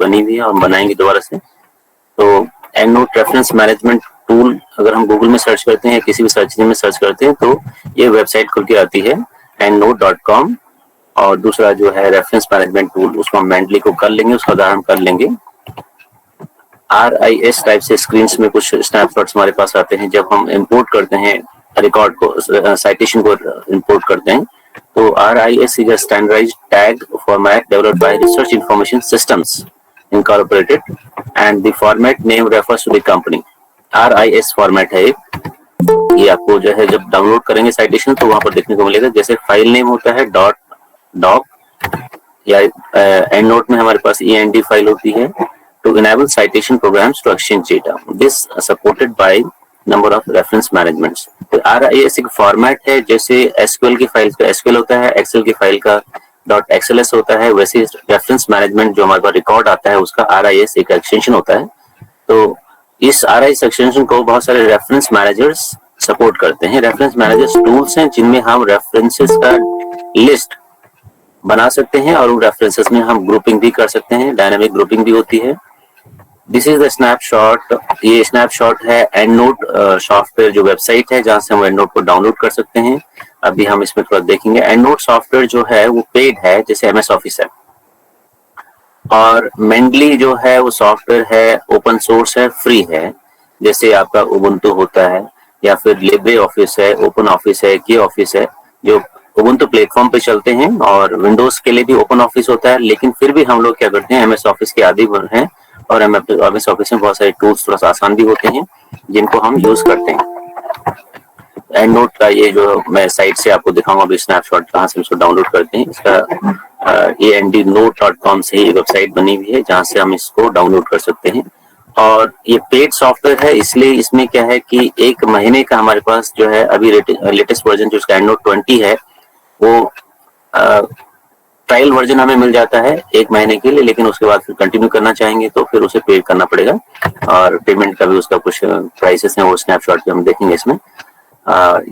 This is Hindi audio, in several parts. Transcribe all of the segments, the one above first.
बनी हुई है और बनाएंगे दोबारा से। तो and note reference management tool अगर हम गूगल में सर्च करते हैं या किसी भी सर्च इंजन में सर्च करते हैं तो ये वेबसाइट खुल के आती है endnote.com। और दूसरा जो है रेफरेंस मैनेजमेंट टूल, उसको हम मेंटली को कर लेंगे, उसका उदाहरण कर लेंगे। RIS टाइप से स्क्रीन में कुछ स्नैपशॉट्स हमारे पास आते हैं जब हम इंपोर्ट करते हैं रिकॉर्ड को, साइटेशन को इंपोर्ट करते हैं। तो RIS is a standardized tag format developed by research information systems incorporated and the format name refers to the company. RIS format है ये आपको जो है जब डाउनलोड करेंगे साइटेशन तो वहां पर देखने को मिलेगा। जैसे फाइल नेम होता है .doc या एंड नोट में हमारे पास END फाइल होती है to enable citation programs to exchange data. This supported by number of reference managements. तो RIS एक फॉर्मेट है, जैसे SQL की फाइल का SQL होता है, Excel की फाइल का .xls होता है, वैसे रेफरेंस मैनेजमेंट जो हमारे पास रिकॉर्ड आता है उसका RIS एक एक्सटेंशन होता है। तो इस RIS एक्सटेंशन को बहुत सारे रेफरेंस मैनेजर्स सपोर्ट करते हैं। रेफरेंस मैनेजर्स टूल्स हैं जिनमें हम रेफरेंसेस का लिस्ट बना सकते हैं और उन रेफरेंसेस में हम ग्रुपिंग भी कर सकते हैं, डायनामिक ग्रुपिंग भी होती है। This is the snapshot. ये स्नैपशॉट है एंड नोट सॉफ्टवेयर जो वेबसाइट है जहां से हम एंड नोट को डाउनलोड कर सकते हैं। अभी हम इसमें थोड़ा देखेंगे। एंड नोट सॉफ्टवेयर जो है वो पेड है, जैसे MS ऑफिस है, और मेंडली जो है वो सॉफ्टवेयर है ओपन सोर्स है, फ्री है। जैसे आपका उबुंटू होता है या फिर लिब्रे ऑफिस है, ओपन ऑफिस है, की ऑफिस है, जो उबुंटू प्लेटफॉर्म पे चलते हैं। और विंडोज के लिए भी ओपन ऑफिस होता है, लेकिन फिर भी हम लोग क्या करते हैं, MS ऑफिस के आदी हैं और MS ऑफिस में बहुत सारे टूल्स थोड़ा सा आसान भी होते हैं जिनको हम यूज करते हैं। एंड नोट का ये जो मैं साइट से आपको दिखाऊंगा अभी स्नैपशॉट कहाँ से इसको डाउनलोड करते हैं, इसका endnote.com से ही वेबसाइट बनी हुई है जहाँ से हम इसको डाउनलोड कर सकते हैं। और ये पेड सॉफ्टवेयर है, इसलिए इसमें क्या है कि एक महीने का हमारे पास जो है अभी लेटेस्ट वर्जन जो इसका एंड नोट 20 है वो ट्रायल वर्जन हमें मिल जाता है एक महीने के लिए, लेकिन उसके बाद फिर कंटिन्यू करना चाहेंगे तो फिर उसे पे करना पड़ेगा। और पेमेंट का भी उसका कुछ प्राइसेस हैं, वो स्नैपशॉट पे हम देखेंगे इसमें।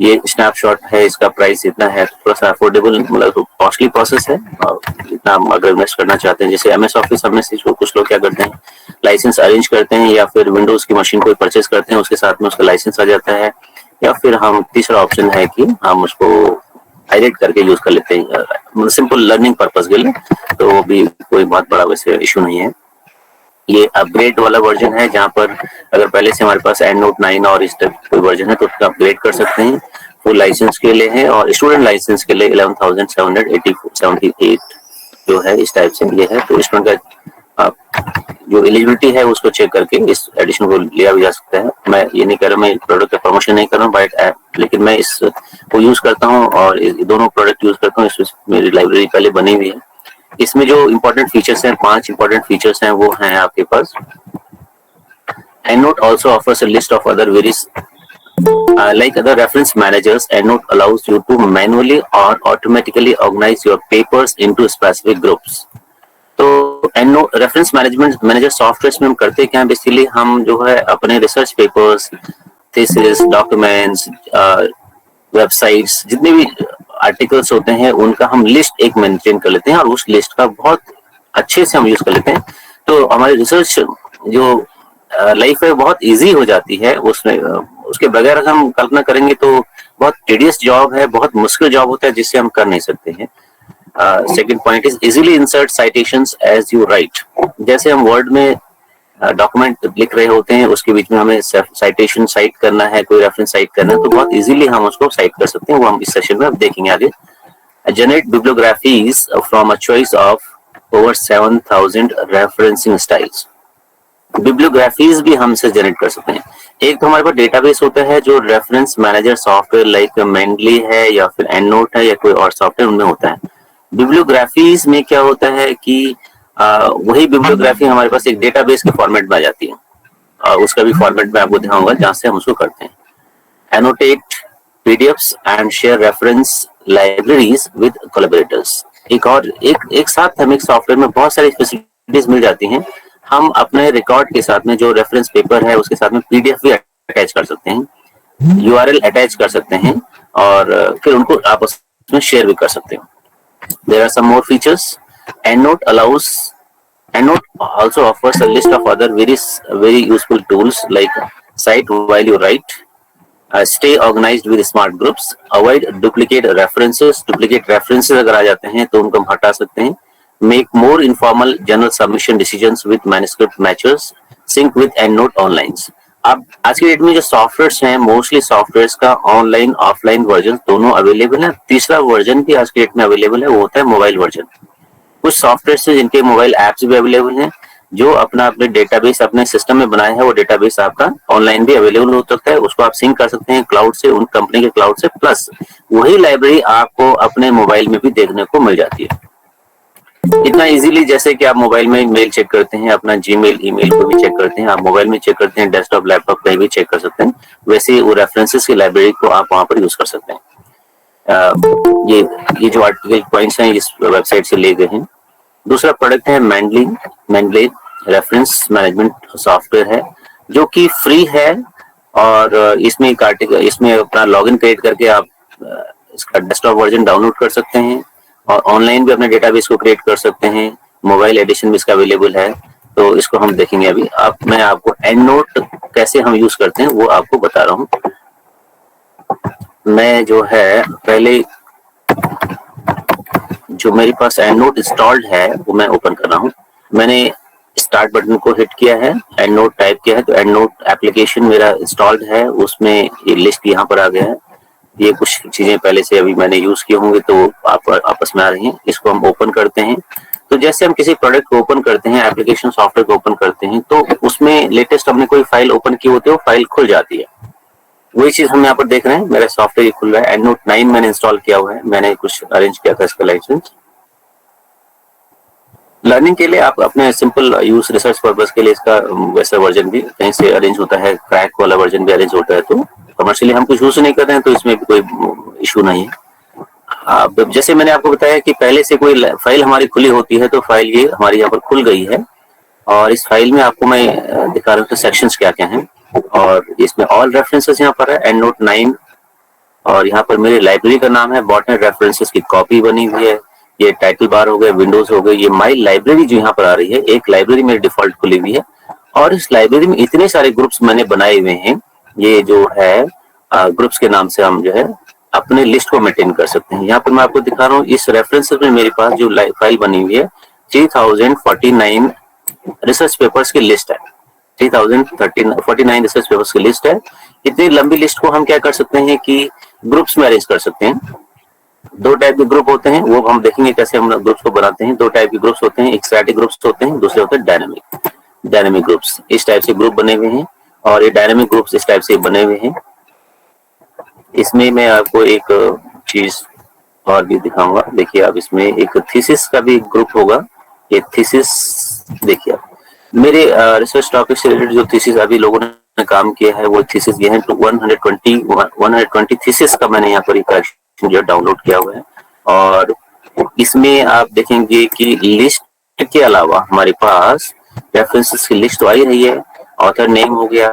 ये स्नैपशॉट है, इसका प्राइस इतना है, थोड़ा सा अफोर्डेबल, मतलब कॉस्टली प्रोसेस है। और इतना अगर इन्वेस्ट करना चाहते हैं, जैसे MS ऑफिस में से कुछ लोग क्या करते हैं, लाइसेंस अरेंज करते हैं या फिर विंडोज की मशीन को परचेस करते हैं, उसके साथ में उसका लाइसेंस आ जाता है। या फिर हम तीसरा ऑप्शन है कि हम उसको हाईलाइट करके यूज कर लेते हैं सिंपल लर्निंग पर्पस के लिए, तो वो भी कोई बहुत बड़ा वैसे इशू नहीं है। ये अपग्रेड वाला वर्जन है जहां पर अगर पहले से हमारे पास एंड नोट 9 और इस टाइप कोई वर्जन है तो उसका अपग्रेड कर सकते हैं। फुल लाइसेंस के लिए है और स्टूडेंट लाइसेंस के लिए 11,778 जो है इस टाइप से ये है। तो स्टूडेंट का जो एलिजिबिलिटी है उसको चेक करके इस एडिशन को लिया भी जा सकता है। मैं ये नहीं कह रहा, मैं प्रोडक्ट का प्रमोशन नहीं कर रहा हूँ बट लेकिन मैं इसको यूज करता हूँ और दोनों प्रोडक्ट यूज करता हूँ। मेरी लाइब्रेरी पहले बनी हुई है। इसमें जो इंपॉर्टेंट फीचर्स हैं, 5 इंपॉर्टेंट फीचर्स हैं, वो हैं आपके पास। EndNote also offers a list of other various like other reference managers. EndNote allows you to manually or automatically organize your papers into specific groups. तो EndNote रेफरेंस मैनेजर सॉफ्टवेयर में हम करते क्या है, बेसिकली हम जो है अपने research papers, thesis, documents, websites, जितने भी आर्टिकल्स होते हैं उनका हम लिस्ट एक मेंटेन कर लेते हैं और उस लिस्ट का बहुत अच्छे से हम यूज कर लेते हैं। तो हमारी रिसर्च जो लाइफ है बहुत इजी हो जाती है। उसमें उसके बगैर अगर हम कल्पना करेंगे तो बहुत टीडियस जॉब है, बहुत मुश्किल जॉब होता है जिससे हम कर नहीं सकते हैं। Second point is easily insert citations as you write. जैसे हम वर्ड में डॉक्यूमेंट लिख रहे होते हैं, उसके बीच में हमें साइटेशन साइट करना है, कोई रेफरेंस साइट करना है, तो बहुत इजीली हम उसको साइट कर सकते हैं। वो हम इस सेशन में अब देखेंगे आगे। Generate bibliographies from a choice of over 7,000 referencing styles. Bibliographies भी हमसे जनरेट कर सकते हैं। एक तो हमारे पास डेटाबेस होता है जो reference manager software like Mendeley है या फिर एंडनोट है या कोई और सॉफ्टवेयर उनमें होता है। बिब्लियोग्राफीज में क्या होता है कि वही बिब्लियोग्राफी हमारे पास एक डेटाबेस के फॉर्मेट में आ जाती है। उसका भी फॉर्मेट में आपको दिखाऊंगा जहां से हम उसको करते हैं। Annotate PDFs and share reference libraries with collaborators. एक साथ हमें एक सॉफ्टवेयर में बहुत सारी फैसिलिटीज मिल जाती हैं। हम अपने रिकॉर्ड के साथ में जो रेफरेंस पेपर है उसके साथ में पीडीएफ भी अटैच कर सकते हैं, यूआरएल अटैच कर सकते हैं और फिर उनको आपस में शेयर भी कर सकते हैं। There are some more features. EndNote allows EndNote also offers a list of other very useful tools like cite while you write, stay organized with smart groups, avoid duplicate references. Duplicate references अगर आ जाते हैं तो उनको हम हटा सकते हैं. Make more informal journal submission decisions with manuscript matchers, sync with EndNote online. अब आज की डेट में जो सॉफ्टवेयर्स हैं, मोस्टली सॉफ्टवेयर्स का ऑनलाइन ऑफलाइन वर्जन दोनों अवेलेबल है. तीसरा वर्जन भी आज की डेट में अवेलेबल है, वो होता है मोबाइल वर्जन. कुछ सॉफ्टवेयर है जिनके मोबाइल एप्स भी अवेलेबल हैं, जो अपने डेटाबेस अपने सिस्टम में बनाया है. वो डेटाबेस आपका ऑनलाइन भी अवेलेबल हो सकता है, उसको आप सिंक कर सकते हैं क्लाउड से, उन कंपनी के क्लाउड से. प्लस वही लाइब्रेरी आपको अपने मोबाइल में भी देखने को मिल जाती है इतना इजीली. जैसे कि आप मोबाइल में मेल चेक करते हैं, अपना जीमेल ईमेल को भी चेक करते हैं, आप मोबाइल में चेक करते हैं, डेस्कटॉप लैपटॉप कहीं भी चेक कर सकते हैं. वैसे वो रेफरेंसेस की लाइब्रेरी को आप वहां पर यूज कर सकते हैं. ये जो आर्टिकल पॉइंट्स हैं इस वेबसाइट से लिए गए हैं. दूसरा प्रोडक्ट है मैंडले रेफरेंस मैनेजमेंट सॉफ्टवेयर है, जो कि फ्री है. और इसमें अपना लॉगिन क्रिएट करके आप इसका डेस्कटॉप वर्जन डाउनलोड कर सकते हैं और ऑनलाइन भी अपने डेटाबेस को क्रिएट कर सकते हैं. मोबाइल एडिशन भी इसका अवेलेबल है, तो इसको हम देखेंगे अभी. मैं आपको EndNote कैसे हम यूज करते हैं वो आपको बता रहा हूँ. मैं जो है पहले जो मेरे पास EndNote इंस्टॉल्ड है वो मैं ओपन कर रहा हूँ. मैंने स्टार्ट बटन को हिट किया है, EndNote टाइप किया है, तो EndNote एप्लीकेशन मेरा इंस्टॉल्ड है. उसमें ये लिस्ट यहाँ पर आ गया है. ये कुछ चीजें पहले से अभी मैंने यूज किए होंगे तो आप आपस में आ रही हैं. इसको हम ओपन करते हैं. तो जैसे हम किसी प्रोडक्ट को ओपन करते हैं, एप्लीकेशन सॉफ्टवेयर को ओपन करते हैं, तो उसमें लेटेस्ट हमने कोई फाइल ओपन की होती है, वो फाइल खुल जाती है. वही चीज हम यहाँ पर देख रहे हैं, मेरा सॉफ्टवेयर खुल रहा है. EndNote 9 मैंने इंस्टॉल किया हुआ है, मैंने कुछ अरेंज किया था इसका लाइसेंस. लर्निंग के लिए आप अपने सिंपल यूज रिसर्च पर्पस के लिए इसका वैसा वर्जन भी कहीं से अरेंज होता है, क्रैक वाला वर्जन भी अरेंज होता है. तो कमर्शियली हम कुछ यूज नहीं कर रहे हैं तो इसमें भी कोई इशू नहीं है. अब जैसे मैंने आपको बताया कि पहले से कोई फाइल हमारी खुली होती है, तो फाइल ये हमारी यहाँ पर खुल गई है. और इस फाइल में आपको मैं दिखा रहा हूँ सेक्शंस क्या क्या हैं. और इसमें ऑल रेफरेंसेस यहाँ पर है, EndNote 9. और यहाँ पर मेरी लाइब्रेरी का नाम है बॉटनेट रेफरेंसेस की कॉपी बनी हुई है. ये टाइटल बार हो गए, विंडोज हो गए. ये माई लाइब्रेरी जो यहाँ पर आ रही है, एक लाइब्रेरी मेरी डिफॉल्ट खुली हुई है. और इस लाइब्रेरी में इतने सारे ग्रुप्स मैंने बनाए हुए हैं. ये जो है ग्रुप्स के नाम से हम जो है अपने लिस्ट को मेंटेन कर सकते हैं. यहाँ पर मैं आपको दिखा रहा हूँ, इस रेफरेंसेस में मेरे पास जो फाइल बनी हुई है 3049 रिसर्च पेपर्स की लिस्ट है. 3049 रिसर्च पेपर्स की लिस्ट है. इतनी लंबी लिस्ट को हम क्या कर सकते हैं कि ग्रुप्स में अरेंज कर सकते हैं. दो टाइप के ग्रुप होते हैं, वो हम देखेंगे कैसे हम ग्रुप्स को बनाते हैं. दो टाइप के ग्रुप्स होते हैं, एक स्टैटिक ग्रुप्स होते हैं, दूसरे होते हैं डायनामिक ग्रुप्स. इस टाइप से ग्रुप बने हुए हैं और ये डायनामिक ग्रुप्स इस टाइप से बने हुए हैं. इसमें मैं आपको एक चीज और भी दिखाऊंगा. देखिए आप, इसमें एक थीसिस का भी ग्रुप होगा. ये थीसिस देखिए आप, मेरे रिसर्च टॉपिक से रिलेटेड जो थीसिस अभी लोगों ने काम किया है वो थीसिस ये है. 120 थीसिस का मैंने यहाँ पर कलेक्शन जो डाउनलोड किया हुआ है. और इसमें आप देखेंगे कि लिस्ट के अलावा हमारे पास रेफरेंसेस की लिस्ट तो आई रही है. ऑथर नेम हो गया,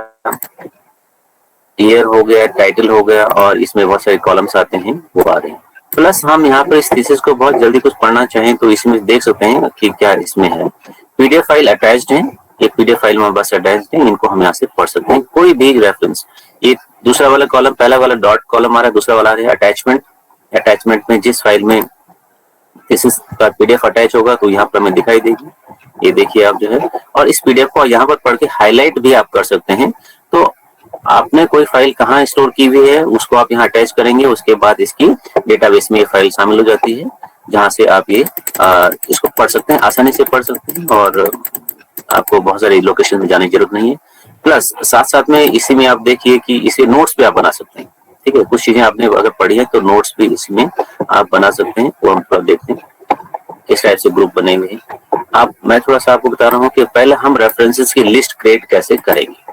ईयर हो गया, टाइटल हो गया, और इसमें बहुत सारे कॉलम्स आते हैं वो आ रहे हैं. प्लस हम यहाँ पर इस थीसिस को बहुत जल्दी कुछ पढ़ना चाहें तो इसमें देख सकते हैं कि क्या इसमें है. पीडीएफ फाइल अटैच्ड है, ये पीडीएफ फाइल में बस अटैच्ड है. इनको हम यहाँ से पढ़ सकते हैं कोई भी रेफरेंस. ये दूसरा वाला कॉलम, पहला वाला डॉट कॉलम आ रहा है, दूसरा वाला आ रहा है अटैचमेंट. अटैचमेंट में जिस फाइल में थीसिस का पीडीएफ अटैच होगा तो यहाँ पर हमें दिखाई देगी. ये देखिए आप जो है, और इस पीडीएफ को यहाँ पर पढ़ के हाईलाइट भी आप कर सकते हैं. तो आपने कोई फाइल कहाँ स्टोर की हुई है उसको आप यहाँ अटैच करेंगे, उसके बाद इसकी डेटाबेस में ये फाइल शामिल हो जाती है, जहाँ से आप ये इसको पढ़ सकते हैं, आसानी से पढ़ सकते हैं. और आपको बहुत सारे लोकेशन में जाने की जरूरत नहीं है. प्लस साथ साथ में इसी में आप देखिए कि इसे नोट्स भी आप बना सकते हैं. ठीक है, कुछ चीजें आपने अगर पढ़ी है तो नोट्स भी इसमें आप बना सकते हैं. वो हम देखते हैं इस टाइप से ग्रुप बने हुए हैं. मैं थोड़ा सा आपको बता रहा हूँ कि पहले हम रेफरेंसेस की लिस्ट क्रिएट कैसे करेंगे.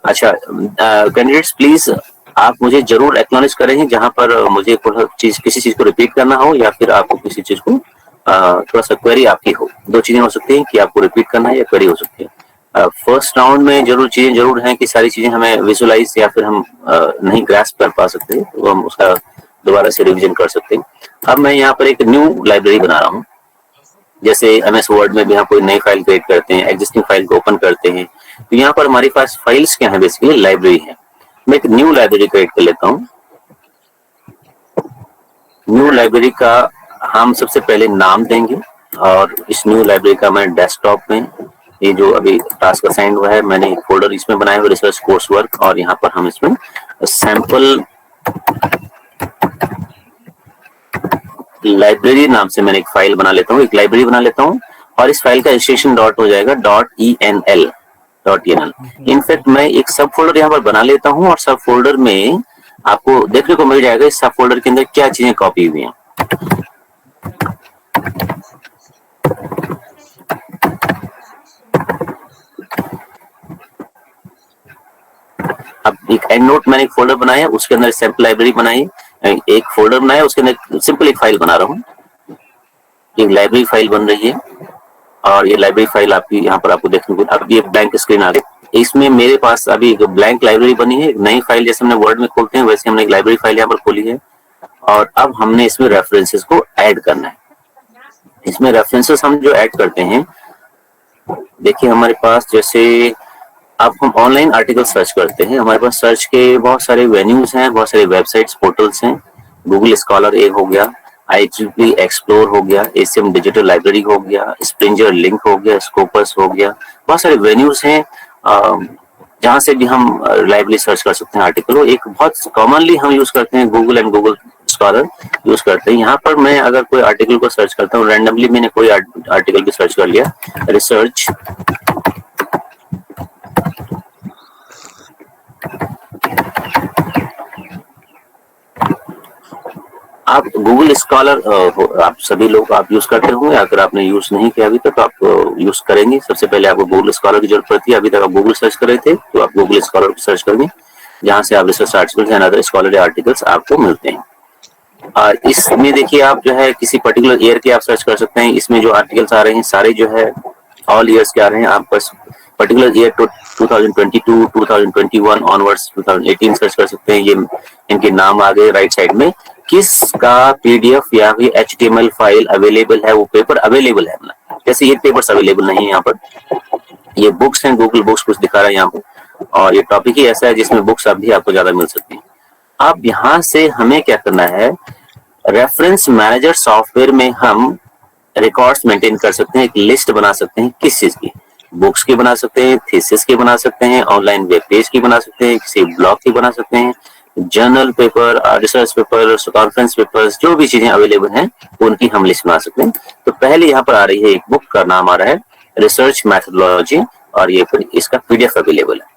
अच्छा, कैंडिडेट्स प्लीज आप मुझे जरूर एक्नॉलेज करें जहां पर मुझे किसी चीज को रिपीट करना हो या फिर आपको किसी चीज को थोड़ा सा क्वेरी आपकी हो. दो चीजें हो सकती हैं कि आपको रिपीट करना है या क्वेरी हो सकती है. फर्स्ट राउंड में चीजें जरूर हैं कि सारी चीजें हमें विजुअलाइज या फिर हम नहीं ग्रास्प कर पा सकते, तो हम उसका दोबारा से रिवीजन कर सकते हैं. अब मैं यहाँ पर एक न्यू लाइब्रेरी बना रहा हूँ. जैसे एमएस वर्ड में भी हम कोई नई फाइल क्रिएट करते हैं, एग्जिस्टिंग फाइल को ओपन करते हैं, तो यहाँ पर हमारे पास फाइल्स क्या है, बेसिकली लाइब्रेरी है। मैं एक न्यू लाइब्रेरी क्रिएट कर लेता हूँ। न्यू लाइब्रेरी का हम सबसे पहले नाम देंगे, और इस न्यू लाइब्रेरी का मैं डेस्कटॉप में, ये जो अभी टास्क असाइन हुआ है, मैंने एक फोल्डर इसमें बनाया हुआ रिसर्च कोर्स वर्क, और यहाँ पर हम इसमें सैंपल लाइब्रेरी नाम से मैंने एक फाइल बना लेता हूँ, एक लाइब्रेरी बना लेता हूँ, और इस फाइल का रजिस्ट्रेशन डॉट हो जाएगा .enl। इनफैक्ट मैं एक सब फोल्डर यहाँ पर बना लेता हूँ, और सब फोल्डर में आपको देखने को मिल जाएगा इस सब फोल्डर के अंदर क्या चीजें कॉपी हुई हैं। अब एक एंड नोट मैंने एक फोल्डर बनाया, उसके अंदर सैंपल लाइब्रेरी बनाई, एक फोल्डर बनाया, उसके अंदर सिंपल एक फाइल बना रहा हूँ, एक लाइब्रेरी फाइल बन रही है, और ये लाइब्रेरी फाइल आपकी यहाँ पर आपको देखने को, अब ये ब्लैंक स्क्रीन आ गई। इसमें मेरे पास अभी एक ब्लैंक लाइब्रेरी बनी है, एक नई फाइल जैसे हमने वर्ड में खोलते हैं वैसे हमने एक लाइब्रेरी फाइल यहाँ पर खोली है, और अब हमने इसमें रेफरेंसेस को ऐड करना है। इसमें रेफरेंसेस हम जो ऐड करते हैं, देखिए हमारे पास जैसे अब हम ऑनलाइन आर्टिकल सर्च करते हैं, हमारे पास सर्च के बहुत सारे वेन्यूज हैं, बहुत सारे वेबसाइट्स, पोर्टल्स हैं। गूगल स्कॉलर एक हो गया, IEEE एक्सप्लोर हो गया, ACM डिजिटल लाइब्रेरी हो गया, स्प्रिंगर लिंक हो गया, स्कोपस हो गया, बहुत सारे वेन्यूज हैं जहां से भी हम लाइब्रेरी सर्च कर सकते हैं आर्टिकल। एक बहुत कॉमनली हम यूज करते हैं Google and Google scholar use करते हैं। यहाँ पर मैं अगर कोई आर्टिकल को सर्च करता हूँ, रैंडमली मैंने कोई आर्टिकल भी सर्च कर लिया, रिसर्च आप गूगल स्कॉलर आप सभी लोग आप यूज करते होंगे, अगर आपने यूज नहीं किया अभी तक तो आप यूज करेंगे। सबसे पहले आपको गूगल स्कॉलर की जरूरत पड़ती है, अभी तक आप गूगल सर्च कर रहे थे तो आप गूगल स्कॉलर को सर्च करेंगे, जहां से आप research articles and other scholarly articles आपको मिलते हैं। और इसमें देखिए आप जो है किसी पर्टिकुलर ईयर के आप सर्च कर सकते हैं। इसमें जो आर्टिकल्स आ रहे हैं सारे जो है ऑल ईयर्स के आ रहे हैं, आप बस पर्टिकुलर ईयर 2022, 2021 ऑनवर्ड्स 2018 सर्च कर सकते हैं। ये इनके नाम आ गए राइट साइड में, किसका PDF या फिर HTML फाइल अवेलेबल है, वो पेपर अवेलेबल है। जैसे ये पेपर्स अवेलेबल नहीं है यहाँ पर, ये बुक्स हैं, गूगल बुक्स कुछ दिखा रहा है यहाँ पर, और ये टॉपिक ही ऐसा है जिसमें बुक्स अभी आपको ज्यादा मिल सकती है। अब यहाँ से हमें क्या करना है, रेफरेंस मैनेजर सॉफ्टवेयर में हम रिकॉर्ड्स मेंटेन कर सकते हैं, एक लिस्ट बना सकते हैं किस चीज की, बुक्स की बना सकते हैं, थीसिस की बना सकते हैं, ऑनलाइन वेब पेज की बना सकते हैं, किसी ब्लॉग की बना सकते हैं, journal paper, research paper, conference papers, जो भी चीजें अवेलेबल हैं उनकी हम लिस्ट बना सकते हैं। तो पहले यहाँ पर आ रही है एक बुक का नाम आ रहा है रिसर्च मैथोडोलॉजी, और ये फिर इसका PDF अवेलेबल है।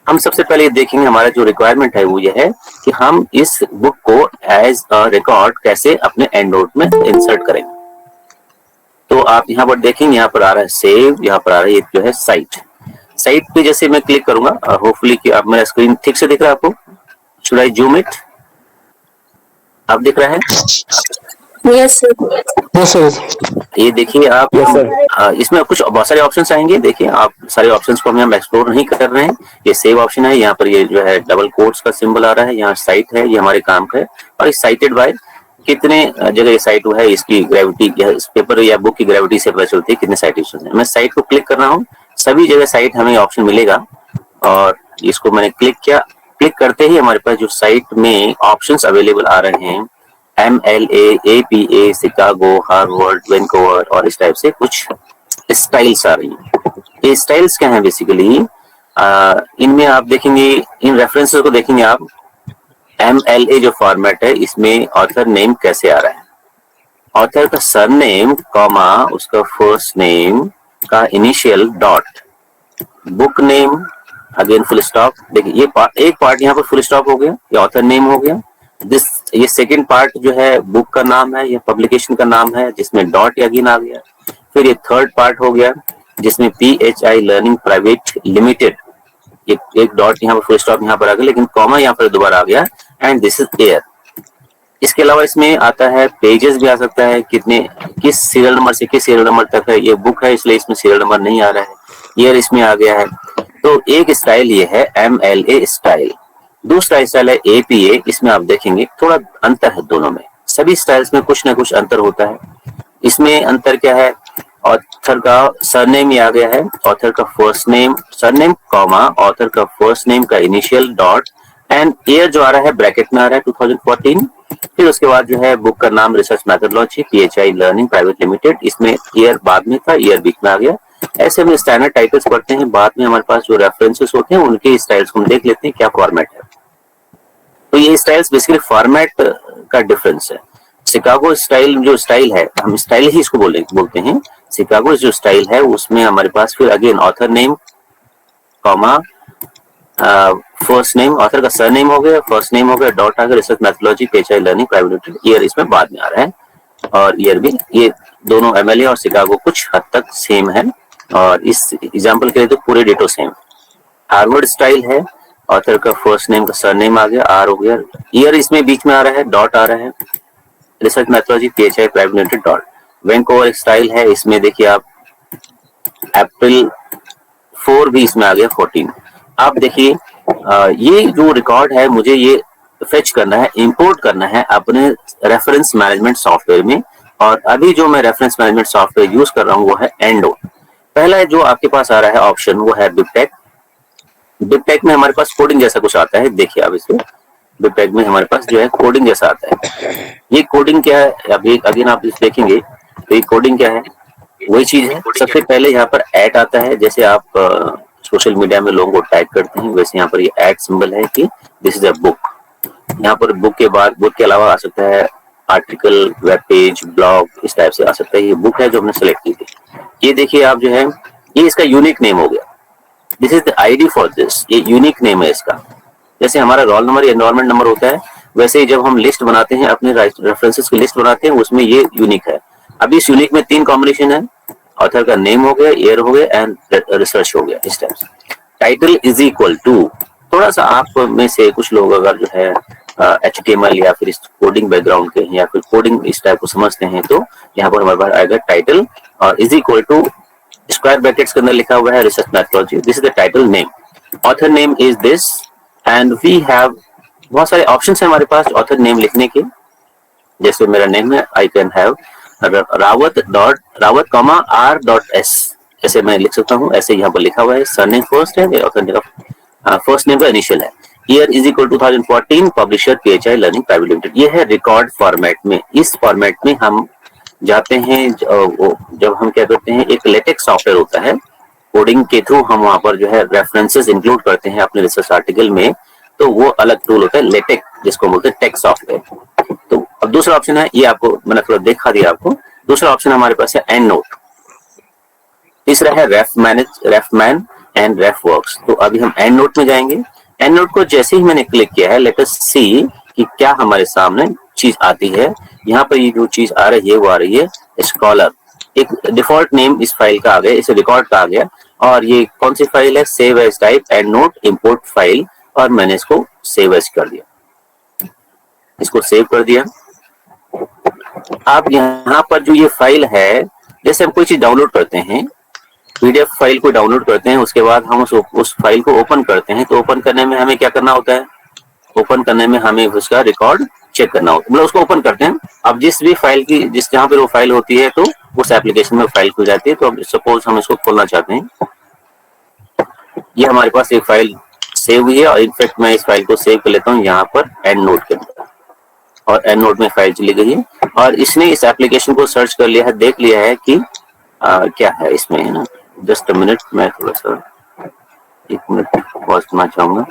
हम सबसे पहले देखेंगे हमारा जो रिक्वायरमेंट है वो ये है कि हम इस बुक को एज अ रिकॉर्ड कैसे अपने एंड नोट में इंसर्ट करेंगे। तो आप यहाँ पर देखेंगे, यहाँ पर आ रहा है सेव, यहाँ पर आ रहा है एक जो है साइट पे जैसे मैं क्लिक करूंगा, होपफुली कि आप मेरा स्क्रीन ठीक से दिख रहा है आपको। Should I zoom it? आप दिख रहा है? Yes sir. ये देखिए आप, इसमें कुछ बहुत सारे ऑप्शंस आएंगे। देखिए आप सारे ऑप्शंस को हम एक्सप्लोर नहीं कर रहे हैं। ये सेव ऑप्शन है, यहाँ पर ये जो है डबल कोट्स का सिंबल आ रहा है, यहाँ साइट है, ये हमारे काम का है, और इस साइटेड बाय कितने जगह ये साइट है, इसकी ग्रेविटी, इस पेपर या बुक की ग्रेविटी से पता चलती है कितने साइटेशन है। मैं साइट को क्लिक कर रहा हूँ, सभी जगह साइट हमें ऑप्शन मिलेगा, और इसको मैंने क्लिक किया। क्लिक करते ही हमारे पास जो साइट में ऑप्शंस अवेलेबल आ रहे हैं, MLA, APA, Chicago, Harvard, Vancouver, और इस टाइप से कुछ स्टाइल्स आ रही हैं। ये स्टाइल्स क्या हैं बेसिकली, इनमें आप देखेंगे, इन रेफरेंसेस को देखेंगे आप, MLA जो फॉर्मेट है इसमें ऑथर नेम कैसे आ रहा है, ऑथर का सरनेम कॉमा उसका फर्स्ट नेम का initial dot, book name again full stop. देखिए ये एक पार्ट यहाँ पर फुल स्टॉप हो गया, ये ऑथर नेम हो गया। ये सेकंड पार्ट जो है बुक का नाम है, ये पब्लिकेशन का नाम है जिसमें डॉट अगेन आ गया। फिर ये थर्ड पार्ट हो गया जिसमें PHI लर्निंग प्राइवेट लिमिटेड, एक डॉट यहाँ पर फुल स्टॉप यहाँ पर आ गया, लेकिन कॉमा यहाँ पर दोबारा आ गया, एंड दिस इज एयर। इसके अलावा इसमें आता है पेजेस भी आ सकता है, कितने किस सीरियल नंबर से किस सीरियल नंबर तक है। ये बुक है इसलिए इसमें सीरियल नंबर नहीं आ रहा है, ईयर इसमें आ गया है। तो एक स्टाइल ये है MLA स्टाइल। दूसरा स्टाइल है APA, इसमें आप देखेंगे थोड़ा अंतर है दोनों में, सभी स्टाइल्स में कुछ ना कुछ अंतर होता है। इसमें अंतर क्या है, ऑथर का सरनेम ये आ गया है, ऑथर का first name surname comma author का फर्स्ट नेम का इनिशियल डॉट एंड ईयर जो आ रहा है ब्रैकेट में आ रहा है 2014। फिर उसके बाद जो है बुक का नाम research methodology PHI learning private limited, इसमें ईयर बाद में था, ईयर बीच में आ गया। ऐसे में स्टैंडर्ड टाइटल्स पढ़ते हैं, बाद में हमारे पास जो रेफरेंसेस होते हैं उनके स्टाइल्स को हम देख लेते हैं क्या फॉर्मेट है। तो ये स्टाइल्स बेसिकली फॉर्मेट का डिफरेंस है। शिकागो स्टाइल जो स्टाइल है, हम स्टाइल ही इसको बोलते हैं, शिकागो जो स्टाइल है उसमें हमारे पास फिर again author name comma first name, author का सरनेम हो गया, फर्स्ट नेम हो गया, डॉट आ गया, research methodology PHI learning private limited, year इसमें बाद में आ रहा है और ईयर भी ये दोनों MLA और शिकागो कुछ हद तक सेम है और इस एग्जांपल के लिए तो पूरे डेटो सेम। हार्वर्ड स्टाइल है, ऑथर का फर्स्ट नेम का सरनेम आ गया, आर हो गया, ईयर इसमें बीच में आ रहा है, डॉट आ रहा है, research methodology PHI private limited dot. Vancouver एक स्टाइल है, इसमें देखिए आप अप्रैल 4 भी इसमें आ गया 14। आप देखिए ये जो रिकॉर्ड है मुझे ये फेच करना है, इंपोर्ट करना है अपने रेफरेंस मैनेजमेंट सॉफ्टवेयर में और अभी जो मैं रेफरेंस मैनेजमेंट सॉफ्टवेयर यूज कर रहा हूँ वो है एंडनोट। पहला जो आपके पास आ रहा है ऑप्शन वो है बिबटेक। बिबटेक में हमारे पास कोडिंग जैसा कुछ आता है, देखिए आप इसको, बिबटेक में हमारे पास जो है कोडिंग जैसा आता है। ये कोडिंग क्या है, अभी अगेन आप देखेंगे तो ये कोडिंग क्या है, वही चीज है। सबसे पहले यहाँ पर ऐड आता है, जैसे आप सोशल मीडिया में लोगों को टैग करते हैं वैसे यहाँ पर ये ऐड सिंबल है कि दिस इज अ बुक। यहाँ पर बुक के बाद बुक के अलावा आ सकता है आर्टिकल, वेब पेज, ब्लॉग, इस टाइप से आ सकता है। ये बुक है जो हमने सेलेक्ट की थी। ये देखिए आप जो है ये इसका यूनिक नेम हो गया, this is the ID for this, ये यूनिक नेम है इसका। जैसे हमारा रोल नंबर या एनवायरमेंट नंबर होता है वैसे ही जब हम लिस्ट बनाते हैं, अपने रेफरेंसेस की लिस्ट बनाते हैं, उसमें ये यूनिक है। अभी इस यूनिक में 3 कॉम्बिनेशन है, ऑथर का नेम हो गया, ईयर हो गया एंड रिसर्च हो गया, इस टाइप से। टाइटल इज इक्वल टू, थोड़ा सा आप में से कुछ लोग अगर जो है HTML या फिर इस कोडिंग बैकग्राउंड के या फिर कोडिंग इस टाइप को समझते हैं तो यहाँ पर हमारे पास आएगा टाइटल और is equal to square brackets के अंदर लिखा हुआ है research methodology, this is the title name, author name is this and we have बहुत सारे ऑप्शन है हमारे पास ऑथर नेम लिखने के। जैसे मेरा नेम है, I can have Rawat comma R.S, ऐसे मैं लिख सकता हूँ, ऐसे यहाँ पर लिखा हुआ है। सरनेम फर्स्ट है, ऑथर फर्स्ट नेम का इनिशियल है, year is equal 2014, publisher PHI learning private limited. ये है रिकॉर्ड फॉर्मेट में। इस फॉर्मेट में हम जाते हैं, जब हम क्या करते हैं, एक लेटेक्स सॉफ्टवेयर होता है, कोडिंग के थ्रू हम वहां पर जो है रेफरेंसेस इंक्लूड करते हैं अपने रिसर्च आर्टिकल में, तो वो अलग टूल होता है लेटेक, जिसको बोलते हैं टेक्स्ट सॉफ्टवेयर। तो अब दूसरा ऑप्शन है, ये आपको मैंने थोड़ा दिखा दिया आपको। दूसरा ऑप्शन हमारे पास है एंड नोट। तीसरा है रेफमैन एंड रेफवर्क्स। तो अभी हम एंड नोट में जाएंगे। एंड नोट को जैसे ही मैंने क्लिक किया है, लेट अस सी कि क्या हमारे सामने चीज आती है। यहाँ पर ये जो चीज आ रही है वो आ रही है स्कॉलर। एक डिफॉल्ट नेम इस फाइल का आ गया, इसे रिकॉर्ड का आ गया और ये कौन सी फाइल है, save as type EndNote import file, और मैंने इसको सेव एज कर दिया, इसको सेव कर दिया। अब यहाँ पर जो ये फाइल है, जैसे हम कोई चीज डाउनलोड करते हैं, PDF फाइल को डाउनलोड करते हैं, उसके बाद हम उस फाइल को ओपन करते हैं, तो ओपन करने में हमें क्या करना होता है, ओपन करने में हमें उसका रिकॉर्ड चेक करना होता है, मतलब उसको ओपन करते हैं। अब जिस भी फाइल की जहाँ पे वो फाइल होती है तो उस एप्लीकेशन में फाइल खुल जाती है। तो अब सपोज हम इसको खोलना चाहते हैं, ये हमारे पास एक फाइल सेव हुई है और इनफैक्ट मैं इस फाइल को सेव कर लेता हूँ यहाँ पर एंड नोट के अंदर, और एंड नोट में फाइल चली गई है और इसने इस एप्लीकेशन को सर्च कर लिया है, देख लिया है कि क्या है इसमें, है ना। जस्ट अ मिनट, मैं थोड़ा सा 1 मिनट पॉज करना चाहूंगा।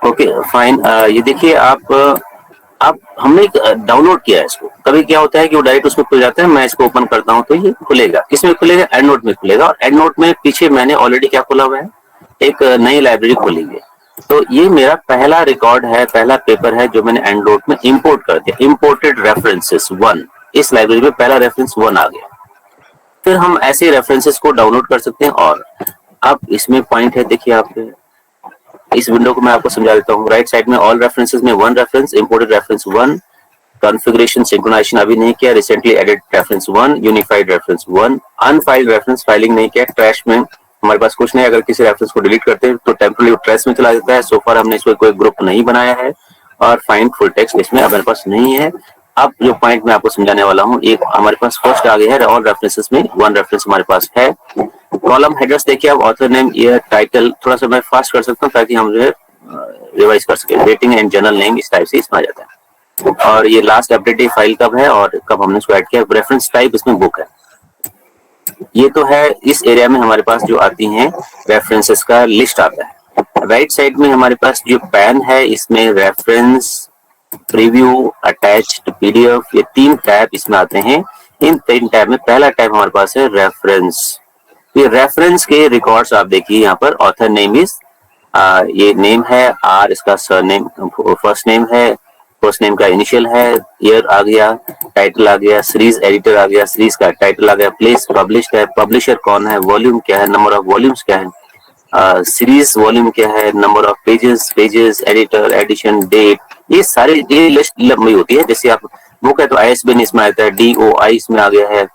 ओके फाइन, ये देखिए आप हमने डाउनलोड किया है इसको। कभी क्या होता है कि वो डायरेक्ट उसमें खुल जाता है, मैं इसको ओपन करता हूं तो ये खुलेगा। किसमें खुलेगा, एंड नोट में खुलेगा। और एंड नोट में पीछे मैंने ऑलरेडी क्या खोला हुआ है, एक नई लाइब्रेरी खोली है। तो ये मेरा पहला रिकॉर्ड है, पहला पेपर है जो मैंने एंड नोट में इंपोर्ट कर दिया, इंपोर्टेड रेफरेंसेस 1। इस लाइब्रेरी में पहला रेफरेंस 1 आ गया। फिर हम ऐसे रेफरेंसेस को डाउनलोड कर सकते हैं। और अब इसमें पॉइंट है, देखिए आप इस विंडो को मैं आपको समझा देता हूँ। राइट साइड में ऑल रेफरेंसेस में 1 reference, imported reference 1, configuration synchronization अभी नहीं किया, recently added reference 1, unified reference 1, unfiled reference filing नहीं किया, ट्रैश में हमारे पास कुछ नहीं, अगर किसी रेफरेंस को डिलीट करते हैं तो टेम्पररी ट्रैश में चला जाता है। सो फार हमने इसको कोई ग्रुप नहीं बनाया है, और फाइंड फुल टेक्स्ट इसमें हमारे पास नहीं है। अब जो पॉइंट मैं आपको समझाने वाला हूँ, एक हमारे पास फर्स्ट आ गया है ऑल रेफरेंसेस में, वन रेफरेंस हमारे पास है। कॉलम हेडर्स देखिए आप, ऑथर नेम, ईयर, टाइटल, थोड़ा सा मैं फास्ट कर सकता हूँ ताकि हम जो है रिवाइज कर सके। रेटिंग एंड जर्नल नेम इस टाइप से इसमें आ जाता है। और ये लास्ट अपडेटेड फाइल कब है और कब हमने इसको ऐड किया। रेफरेंस टाइप इसमें बुक है। ये तो है, इस एरिया में हमारे पास जो आती हैं रेफरेंसेस का लिस्ट आता है। राइट साइड में हमारे पास जो पैन है, इसमें रेफरेंस, प्रीव्यू, अटैच्ड, पीडीएफ, ये 3 टैब इसमें आते हैं। इन 3 टैब में पहला टैब हमारे पास है रेफरेंस। ये रेफरेंस के रिकॉर्ड्स आप देखिए यहाँ पर, ऑथर नेम इज, ये नेम है, आर इसका सरनेम, फर्स्ट नेम है, फर्स्ट नेम का इनिशियल है, ईयर आ गया, टाइटल आ गया, सीरीज एडिटर आ गया, सीरीज का टाइटल आ गया, प्लेस पब्लिश्ड है, पब्लिशर कौन है, वॉल्यूम क्या है, नंबर ऑफ वॉल्यूम्स क्या है, सीरीज वॉल्यूम क्या है, number of pages, editor, edition, date, ये सारी ये लिस्ट लंबी होती है। जैसे आप बुक है तो आईएसबीएन इसमें आता है, डीओआई इसमें आ गया है,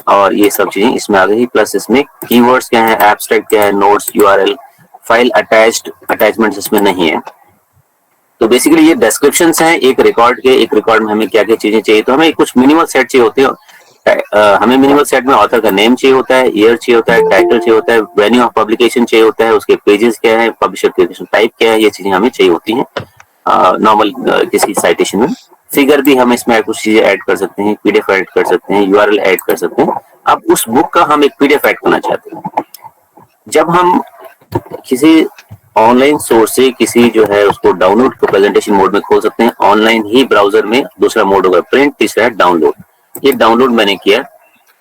और ये सब चीजें इसमें आ गई। प्लस इसमें कीवर्ड्स क्या है, एब्स्ट्रैक्ट क्या है, notes, URL, file attached, attachments इसमें नहीं है। तो बेसिकली ये डिस्क्रिप्शंस हैं एक रिकॉर्ड के, एक रिकॉर्ड में हमें क्या क्या चीजें चाहिए। तो हमें कुछ मिनिमल सेट चाहिए होते हैं। हमें मिनिमल सेट में ऑथर का नेम चाहिए होता है, ईयर चाहिए होता है, टाइटल चाहिए होता है, वेन्यू ऑफ पब्लिकेशन चाहिए होता है, उसके पेजेस क्या है, पब्लिशर के टाइप क्या है, ये चीजें हमें चाहिए होती हैं नॉर्मल किसी साइटेशन में। फिगर भी हम इसमें कुछ चीजें ऐड कर सकते हैं, पीडीएफ ऐड कर सकते हैं, यूआरएल ऐड कर सकते हैं। अब उस बुक का हम एक पीडीएफ ऐड करना चाहते हैं। जब हम किसी ऑनलाइन सोर्स से किसी जो है उसको डाउनलोड को प्रेजेंटेशन मोड में खोल सकते हैं, ऑनलाइन ही ब्राउजर में। दूसरा मोड होगा प्रिंट, तीसरा है डाउनलोड। ये डाउनलोड मैंने किया।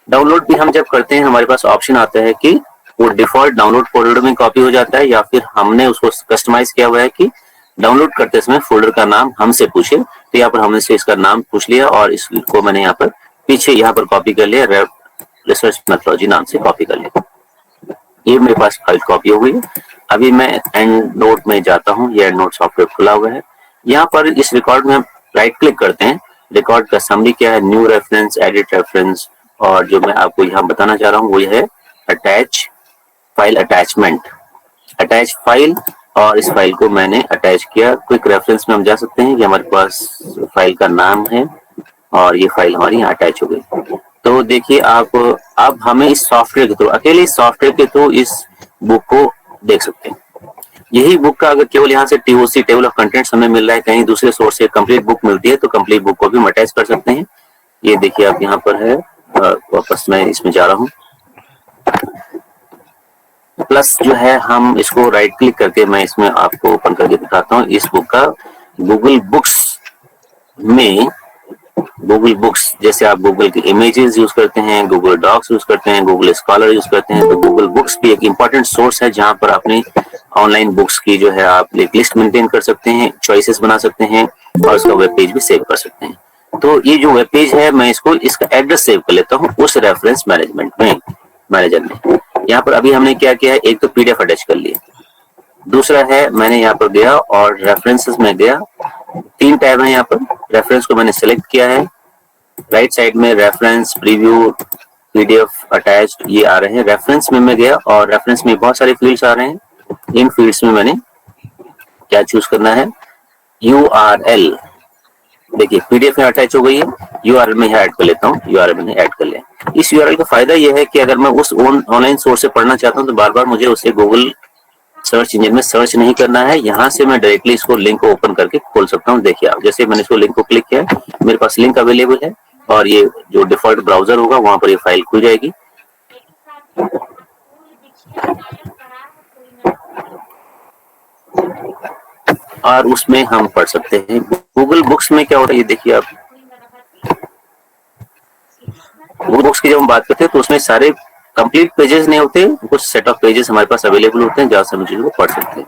डाउनलोड भी हम जब करते हैं हमारे पास ऑप्शन आता है कि वो डिफॉल्ट डाउनलोड फोल्डर में कॉपी हो जाता है, या फिर हमने उसको कस्टमाइज किया हुआ है कि डाउनलोड करते समय फोल्डर का नाम हमसे पूछे। तो यहाँ पर हमने से इसका नाम पूछ लिया और इसको मैंने यहाँ पर पीछे यहाँ पर कॉपी कर लिया, रिसर्च मेथोडोलॉजी नाम से कॉपी कर लिया। ये मेरे पास फाइल कॉपी हो गई है। अभी मैं एंड नोट में जाता हूँ, ये एंड नोट सॉफ्टवेयर खुला हुआ है। यहाँ पर इस रिकॉर्ड में हम राइट क्लिक करते हैं। रिकॉर्ड का समरी क्या है, न्यू रेफरेंस, एडिट रेफरेंस, और जो मैं आपको यहाँ बताना चाह रहा हूँ वो है attach file attachment, attach file. और इस फाइल को मैंने अटैच किया। क्विक रेफरेंस में हम जा सकते हैं कि हमारे पास फाइल का नाम है और ये फाइल हमारी यहाँ अटैच हो गई। तो देखिए आप, अब हमें इस सॉफ्टवेयर के थ्रू, अकेले इस सॉफ्टवेयर के थ्रू इस बुक को देख सकते हैं। यही बुक का अगर केवल यहाँ से टीओसी टेबल ऑफ कंटेंट्स हमें मिल रहा है, कहीं दूसरे सोर्स से कंप्लीट बुक मिलती है तो कंप्लीट बुक को भी हम अटैच कर सकते हैं। ये देखिए आप यहाँ पर है, वापस मैं इसमें जा रहा हूँ। प्लस जो है हम इसको राइट क्लिक करके मैं इसमें आपको ओपन करके दिखाता हूँ। इस बुक का गूगल बुक्स में, गूगल बुक्स जैसे आप गूगल की इमेजेस यूज करते हैं, गूगल डॉक्स यूज करते हैं, गूगल स्कॉलर यूज करते हैं, तो गूगल बुक्स भी एक इंपॉर्टेंट सोर्स है जहां पर अपनी ऑनलाइन बुक्स की जो है आप एक लिस्ट मेंटेन कर सकते हैं, चॉइसेस बना सकते हैं और उसका वेब पेज भी सेव कर सकते हैं। तो ये जो वेब पेज है मैं इसका एड्रेस सेव कर लेता हूँ उस रेफरेंस मैनेजमेंट में, मैनेजर में। यहाँ पर अभी हमने क्या किया है, एक तो पीडीएफ अटैच कर लिया, दूसरा है मैंने यहाँ पर गया और रेफरेंसेस में गया। 3 टैब है यहाँ पर, रेफरेंस को मैंने सेलेक्ट किया है। राइट साइड में रेफरेंस, प्रीव्यू, पीडीएफ, अटैच्ड ये आ रहे हैं। रेफरेंस में मैं गया और रेफरेंस में बहुत सारे फील्ड्स आ रहे हैं। इन फील्ड्स में मैंने क्या चूज करना है, यूआरएल। देखिए पीडीएफ में अटैच हो गई है, यूआरएल में ऐड कर लेता हूँ, यूआरएल में ऐड कर लिया। इस यूआरएल का फायदा यह है कि अगर मैं उस ऑनलाइन सोर्स से पढ़ना चाहता हूँ तो बार बार मुझे उसे गूगल सर्च इंजन में सर्च नहीं करना है। यहाँ से मैं डायरेक्टली इसको लिंक को ओपन करके खोल सकता हूँ। देखिए आप, जैसे मैंने इसको लिंक को क्लिक किया मेरे पास लिंक अवेलेबल है और ये जो डिफॉल्ट ब्राउजर होगा वहां पर ये फाइल खुल जाएगी। और उसमें हम पढ़ सकते हैं। गूगल बुक्स में क्या होता है ये देखिए आप, गूगल बुक्स की जब हम बात करते हैं तो उसमें सारे कंप्लीट पेजेस नहीं होते, कुछ सेट ऑफ पेजेस हमारे पास अवेलेबल होते हैं जहां से हम चीजों को पढ़ सकते हैं।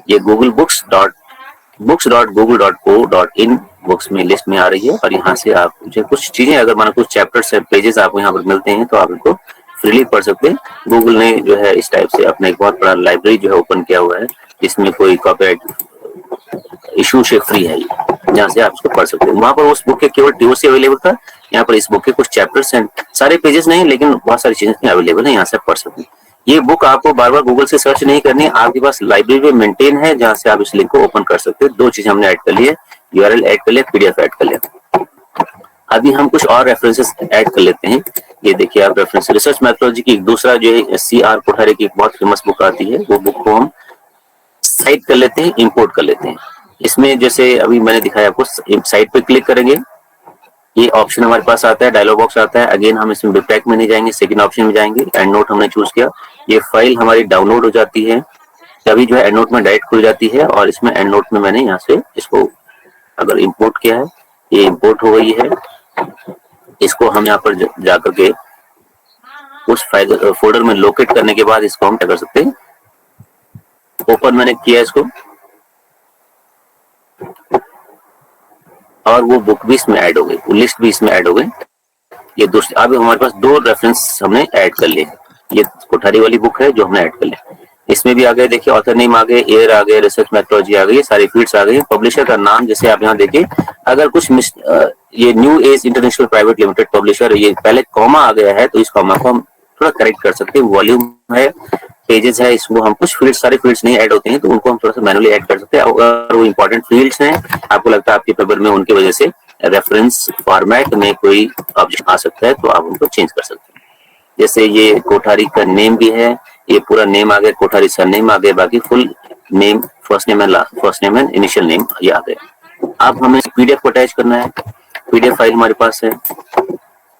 ये गूगल books.google.co.in बुक्स में लिस्ट में आ रही है और यहाँ से आप मुझे कुछ चीजें, अगर माना कुछ चैप्टर्स पेजेस आपको यहाँ पर मिलते हैं तो आप इनको फ्रीली पढ़ सकते हैं। गूगल ने जो है इस टाइप से अपना एक बहुत बड़ा लाइब्रेरी जो है ओपन किया हुआ है, जिसमें कोई कॉपीराइट इशू से फ्री है, जहाँ से आप इसको पढ़ सकते हैं। वहां पर उस बुक के केवल टीओसी अवेलेबल था, यहाँ पर इस बुक के कुछ चैप्टर्स हैं, सारे पेजेस नहीं लेकिन बहुत सारी चीजें अवेलेबल है, यहाँ से आप पढ़ सकते हैं। ये बुक आपको बार बार गूगल से सर्च नहीं करनी है, आपके पास लाइब्रेरी में मेंटेन है जहाँ से आप इस लिंक को ओपन कर सकते हैं। दो चीजें हमने ऐड कर ली है, यूआरएल ऐड कर लिया, पीडीएफ ऐड कर लिया। अभी हम कुछ और रेफरेंसेस ऐड कर लेते हैं। ये देखिए आप रेफरेंस, रिसर्च मैथोलॉजी की एक दूसरा जो है CR कोठारी की एक बहुत फेमस बुक आती है, वो बुक को हम साइट कर लेते हैं, इंपोर्ट कर लेते हैं। इसमें जैसे अभी मैंने दिखाया आपको, साइट पे क्लिक करेंगे, ये ऑप्शन हमारे पास आता है, डायलॉग बॉक्स आता है। अगेन हम इसमें बिबटेक में नहीं जाएंगे, सेकंड ऑप्शन में जाएंगे, एंड नोट हमने चूज किया। ये फाइल हमारी डाउनलोड हो जाती है, तभी जो है एंड नोट में डायरेक्ट खुल जाती है, और इसमें एंड नोट में मैंने यहाँ से इसको अगर इंपोर्ट किया है, ये इंपोर्ट हो गई है। इसको हम यहाँ पर जाकर के उस फाइल फोल्डर में लोकेट करने के बाद इसको हम क्या कर सकते हैं, ओपन मैंने किया इसको, और वो बुक भी इसमें ऐड हो गई, वो लिस्ट भी इसमें ऐड हो गई। ये दूसरी, अब हमारे पास दो रेफरेंस हमने ऐड कर लिए। ये कोठारी वाली बुक है जो हमने ऐड कर ली, इसमें भी आ गए, देखिए ऑथर नेम आ गए, एयर आ गए, रिसर्च मैथोलॉजी आ गई, सारी फील्ड्स आ गई। पब्लिशर का नाम जैसे आप यहाँ देखिए, अगर कुछ ये new age international private limited publisher, ये पहले कॉमा आ गया है तो इस कॉमा को हम थोड़ा करेक्ट कर सकते हैं। वॉल्यूम है, पेजेस है, इसको हम कुछ फील्ड, सारे फील्ड्स नहीं ऐड होते हैं तो उनको हम थोड़ा सा मैनुअली ऐड कर सकते हैं। अगर वो इंपॉर्टेंट फील्ड्स हैं, आपको लगता है आपके पेपर में उनकी वजह से रेफरेंस फॉर्मेट में कोई ऑब्जेक्शन आ सकता है, तो आप उनको चेंज कर सकते हैं। जैसे ये कोठारी का नेम भी है, ये पूरा नेम आ गया, कोठारी सर नेम आ गया, बाकी full name, first name and initial name ये आ गए। अब हमें पीडीएफ को अटैच करना है, पीडीएफ फाइल हमारे पास है,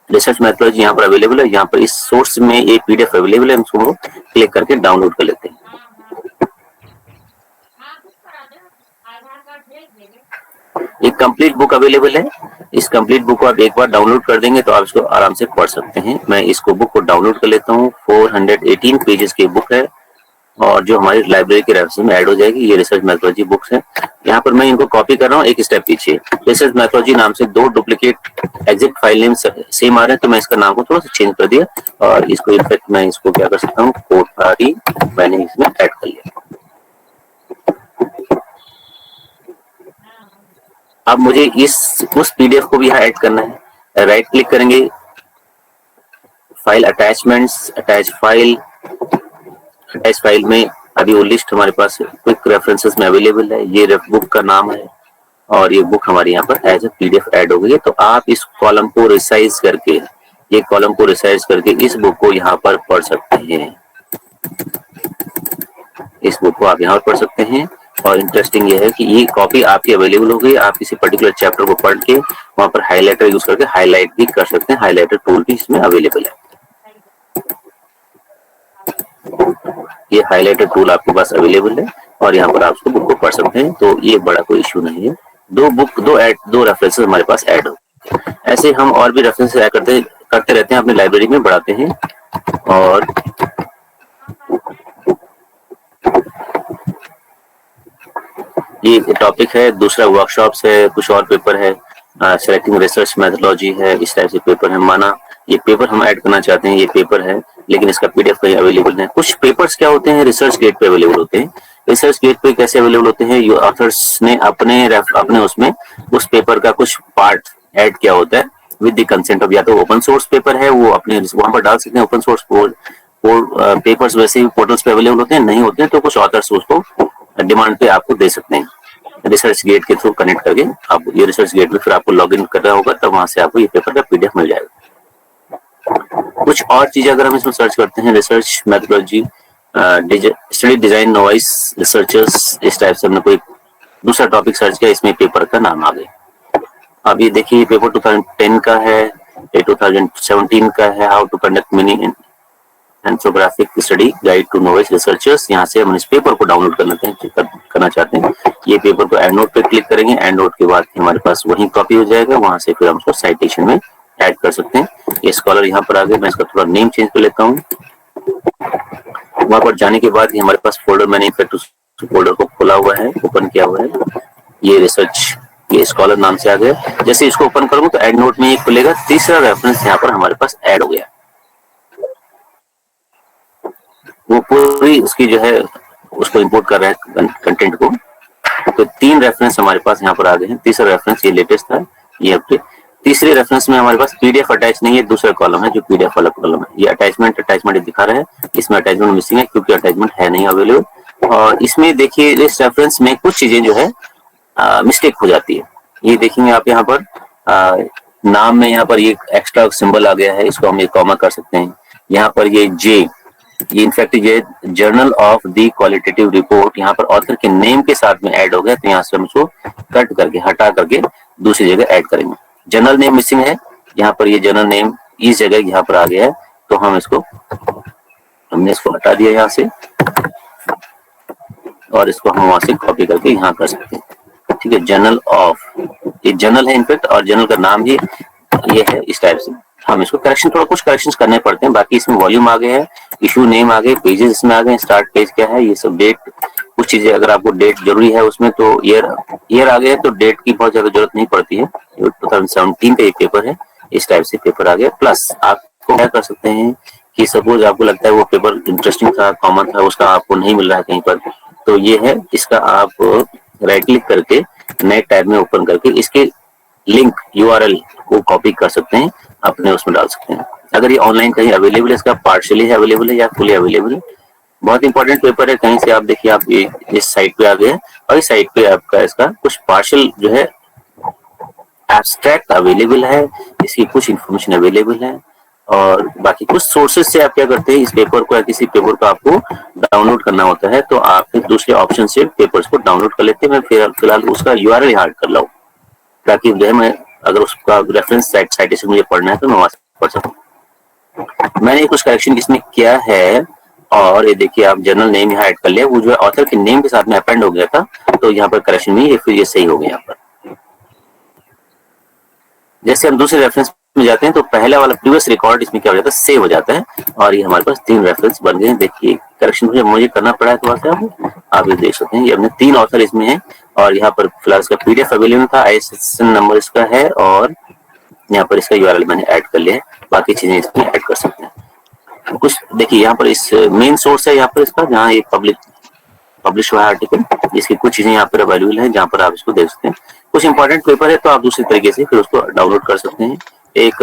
रिसर्च मैथोलॉजी यहाँ पर अवेलेबल है, यहाँ पर इस सोर्स में एक पीडीएफ अवेलेबल है, हम उसको क्लिक करके डाउनलोड कर लेते हैं। एक कंप्लीट बुक अवेलेबल है, इस कंप्लीट बुक को आप एक बार डाउनलोड कर देंगे तो आप इसको आराम से पढ़ सकते हैं। मैं इसको बुक को डाउनलोड कर लेता हूँ, 418 पेजेस की बुक है, और जो हमारी लाइब्रेरी के रेफरेंस में ऐड हो जाएगी। ये रिसर्च मैथोलॉजी बुक्स है, यहाँ पर मैं इनको कॉपी कर रहा हूँ एक स्टेप पीछे। रिसर्च मैथोलॉजी नाम से दो duplicate exit file name same आ रहे हैं, तो मैं इसका नाम को थोड़ा सा चेंज कर दिया, और इसको इनफेक्ट मैं इसको क्या कर सकता हूँ, कोठारी मैंने इसमें ऐड कर लिया। अब मुझे उस पीडीएफ को भी यहाँ ऐड करना है। राइट क्लिक करेंगे, फाइल अटैचमेंट्स, अटैच फाइल में अभी वो लिस्ट हमारे पास क्विक रेफरेंसेस में अवेलेबल है। ये बुक का नाम है, और ये बुक हमारे यहाँ पर एज ए पीडीएफ ऐड हो गई है। तो आप इस कॉलम को रिसाइज करके, ये कॉलम को रिसाइज करके इस बुक को यहाँ पर पढ़ सकते हैं, इस बुक को आप यहाँ पर पढ़ सकते हैं। और इंटरेस्टिंग ये है कि ये कॉपी आपकी अवेलेबल हो गई, आप किसी पर्टिकुलर चैप्टर को पढ़ के वहां पर हाइलाइटर यूज करके हाईलाइट भी कर सकते हैं, हाइलाइटर टूल भी इसमें अवेलेबल है। ये हाइलाइटर टूल आपके पास अवेलेबल है, और यहाँ पर आप उसको बुक को पढ़ सकते हैं, तो ये बड़ा कोई इश्यू नहीं है। दो रेफरेंसेस हमारे पास ऐड हो। ऐसे हम और भी रेफरेंसेस ऐड करते रहते हैं, अपनी लाइब्रेरी में बढ़ाते हैं। और ये टॉपिक है, दूसरा वर्कशॉप्स है, कुछ और पेपर है, सेलेक्टिंग रिसर्च मैथोलॉजी है, इस टाइप से पेपर है। माना ये पेपर हम ऐड करना चाहते हैं, ये पेपर है लेकिन इसका पीडीएफ कहीं अवेलेबल है। कुछ पेपर्स क्या होते हैं, रिसर्च गेट पे अवेलेबल होते हैं। रिसर्च गेट पे कैसे अवेलेबल होते हैं, ये ऑथर्स ने अपने उसमें उस पेपर का कुछ पार्ट ऐड किया होता है विद द कंसेंट ऑफ, या तो ओपन सोर्स पेपर है वो अपने वहां पर डाल सकते हैं। ओपन सोर्स पेपर्स वैसे ही पोर्टल्स पे अवेलेबल होते हैं, नहीं होते हैं तो कुछ ऑथर्स उसको डिमांड पे आपको दे सकते हैं। रिसर्च गेट के थ्रू कनेक्ट करके आप ये रिसर्च गेट में फिर आपको लॉग इन करना होगा, तब वहां से आपको ये पेपर का पीडीएफ मिल जाएगा। कुछ और चीजें अगर हम इसमें सर्च करते हैं, research methodology, study design novice researchers, इस टाइप से हमने कोई दूसरा टॉपिक सर्च किया, इसमें पेपर का नाम आ गया। अब ये देखिए पेपर 2010 का है, ये 2017 का है, how to conduct mini anthropographic study guide to novice researchers. यहाँ से हम इस पेपर को डाउनलोड करना चाहते हैं। ये पेपर को एंड नोट पे क्लिक करेंगे, एंड नोट के बाद हमारे पास वही कॉपी हो जाएगा, वहां से फिर हम उसको साइटेशन में ऐड कर सकते हैं। ये स्कॉलर यहाँ पर आ गए, मैं इसका थोड़ा नेम चेंज कर लेता हूँ। वहां पर जाने के बाद हमारे पास फोल्डर, मैंने इनफैक्ट उस फोल्डर को खोला हुआ है, ओपन किया हुआ है। ये रिसर्च, ये स्कॉलर नाम से आ गया। जैसे इसको ओपन करूंगा तो एंड नोट में ये खुलेगा, तीसरा रेफरेंस यहाँ पर हमारे पास ऐड हो गया। वो पूरी उसकी जो है उसको इंपोर्ट कर रहा है कंटेंट को। तो 3 रेफरेंस हमारे पास यहाँ पर आ गए हैं। तीसरा रेफरेंस ये लेटेस्ट था, ये अपडेट। तीसरे रेफरेंस में हमारे पास पीडीएफ अटैच नहीं है, दूसरा कॉलम है जो पीडीएफ वाला कॉलम है। ये अटैचमेंट दिखा रहा है, इसमें अटैचमेंट मिसिंग है क्योंकि अटैचमेंट है नहीं अवेलेबल। और इसमें देखिए इस रेफरेंस में कुछ चीजें जो है मिस्टेक हो जाती है। ये देखेंगे आप यहाँ पर नाम में यहाँ पर ये एक्स्ट्रा सिंबल आ गया है, इसको हम ये कॉमा कर सकते हैं। यहाँ पर ये जे, ये इनफैक्ट ये journal of the qualitative report यहाँ पर ऑथर के नेम के साथ में ऐड हो गया, तो यहाँ से हम इसको कट करके हटा करके दूसरी जगह ऐड करेंगे। जर्नल नेम मिसिंग है, यहाँ पर ये जर्नल नेम इस जगह यहाँ पर आ गया है, तो हमने इसको हटा दिया यहाँ से और इसको हम वहां से कॉपी करके यहाँ कर सकते हैं। ठीक है, जर्नल ऑफ, ये जर्नल है इनफैक्ट और जर्नल का नाम ही ये है। इस टाइप से हम इसको थोड़ा कुछ करेक्शंस करने पड़ते हैं। बाकी इसमें वॉल्यूम आ गया है, इशू नेम आ गए, पेजेस इसमें आ गए, स्टार्ट पेज क्या है, ये सब डेट, कुछ चीजें अगर आपको डेट जरूरी है उसमें तो ईयर आ गया, तो डेट की बहुत ज्यादा जरूरत नहीं पड़ती है। 2017 का एक पेपर है, इस टाइप से पेपर आ गया। प्लस आपको क्या कर सकते हैं कि सपोज आपको लगता है वो पेपर इंटरेस्टिंग था, कॉमन था, उसका आपको नहीं मिल रहा है कहीं पर, तो ये है, इसका आप राइट क्लिक करके नए टैब में ओपन करके इसके लिंक यूआरएल को कॉपी कर सकते हैं, अपने उसमें डाल सकते हैं। अगर ये ऑनलाइन कहीं अवेलेबल है, इसका पार्शियली अवेलेबल है या फुली अवेलेबल है। बहुत इंपॉर्टेंट पेपर है, कहीं से आप देखिए आप इस साइट पे आ गए और इस साइट पे आपका इसका कुछ पार्शियल जो है एब्स्ट्रैक्ट अवेलेबल है, इसकी कुछ इंफॉर्मेशन अवेलेबल है और बाकी कुछ सोर्सेज से आप क्या करते हैं, इस पेपर को या किसी पेपर को आपको डाउनलोड करना होता है, तो आप फिर दूसरे ऑप्शन से पेपर्स को डाउनलोड कर लेते हैं। मैं फिलहाल उसका यूआरएल यहाँ कर लाऊं ताकि जो है मैं अगर उसका रेफरेंस साइटेशन मुझे पढ़ना है तो मैं वहां से पढ़ सकूं। मैंने कुछ करेक्शन इसमें किया है और ये देखिए आप जर्नल नेम यहाँ ऐड कर लिया, वो जो है ऑथर के नेम के साथ में अपेंड हो गया था, तो यहाँ पर करेक्शन में ये फिर ये सही हो गया। यहाँ पर जैसे हम दूसरे रेफरेंस में जाते हैं तो पहला वाला प्रीवियस रिकॉर्ड इसमें क्या हो जाता है, सेव हो जाता है और ये हमारे पास 3 रेफरेंस बन गए हैं। देखिए करेक्शन मुझे करना पड़ा है थोड़ा सा, आप ये देख सकते हैं, ये हमने 3 ऑथर इसमें है और यहाँ पर फिलहाल इसका पीडीएफ अवेलेबल था, आईएसएन नंबर इसका है और यहाँ पर इसका यूआरएल मैंने ऐड कर लिया है, बाकी चीजें इसमें ऐड कर सकते हैं। कुछ देखिए यहाँ पर इस मेन सोर्स है यहाँ पर इसका, जहाँ ये पब्लिश हुआ है आर्टिकल, इसकी कुछ चीजें यहाँ पर अवेलेबल है जहाँ पर आप इसको देख सकते हैं। कुछ इंपॉर्टेंट पेपर है तो आप दूसरी तरीके से फिर उसको डाउनलोड कर सकते हैं। एक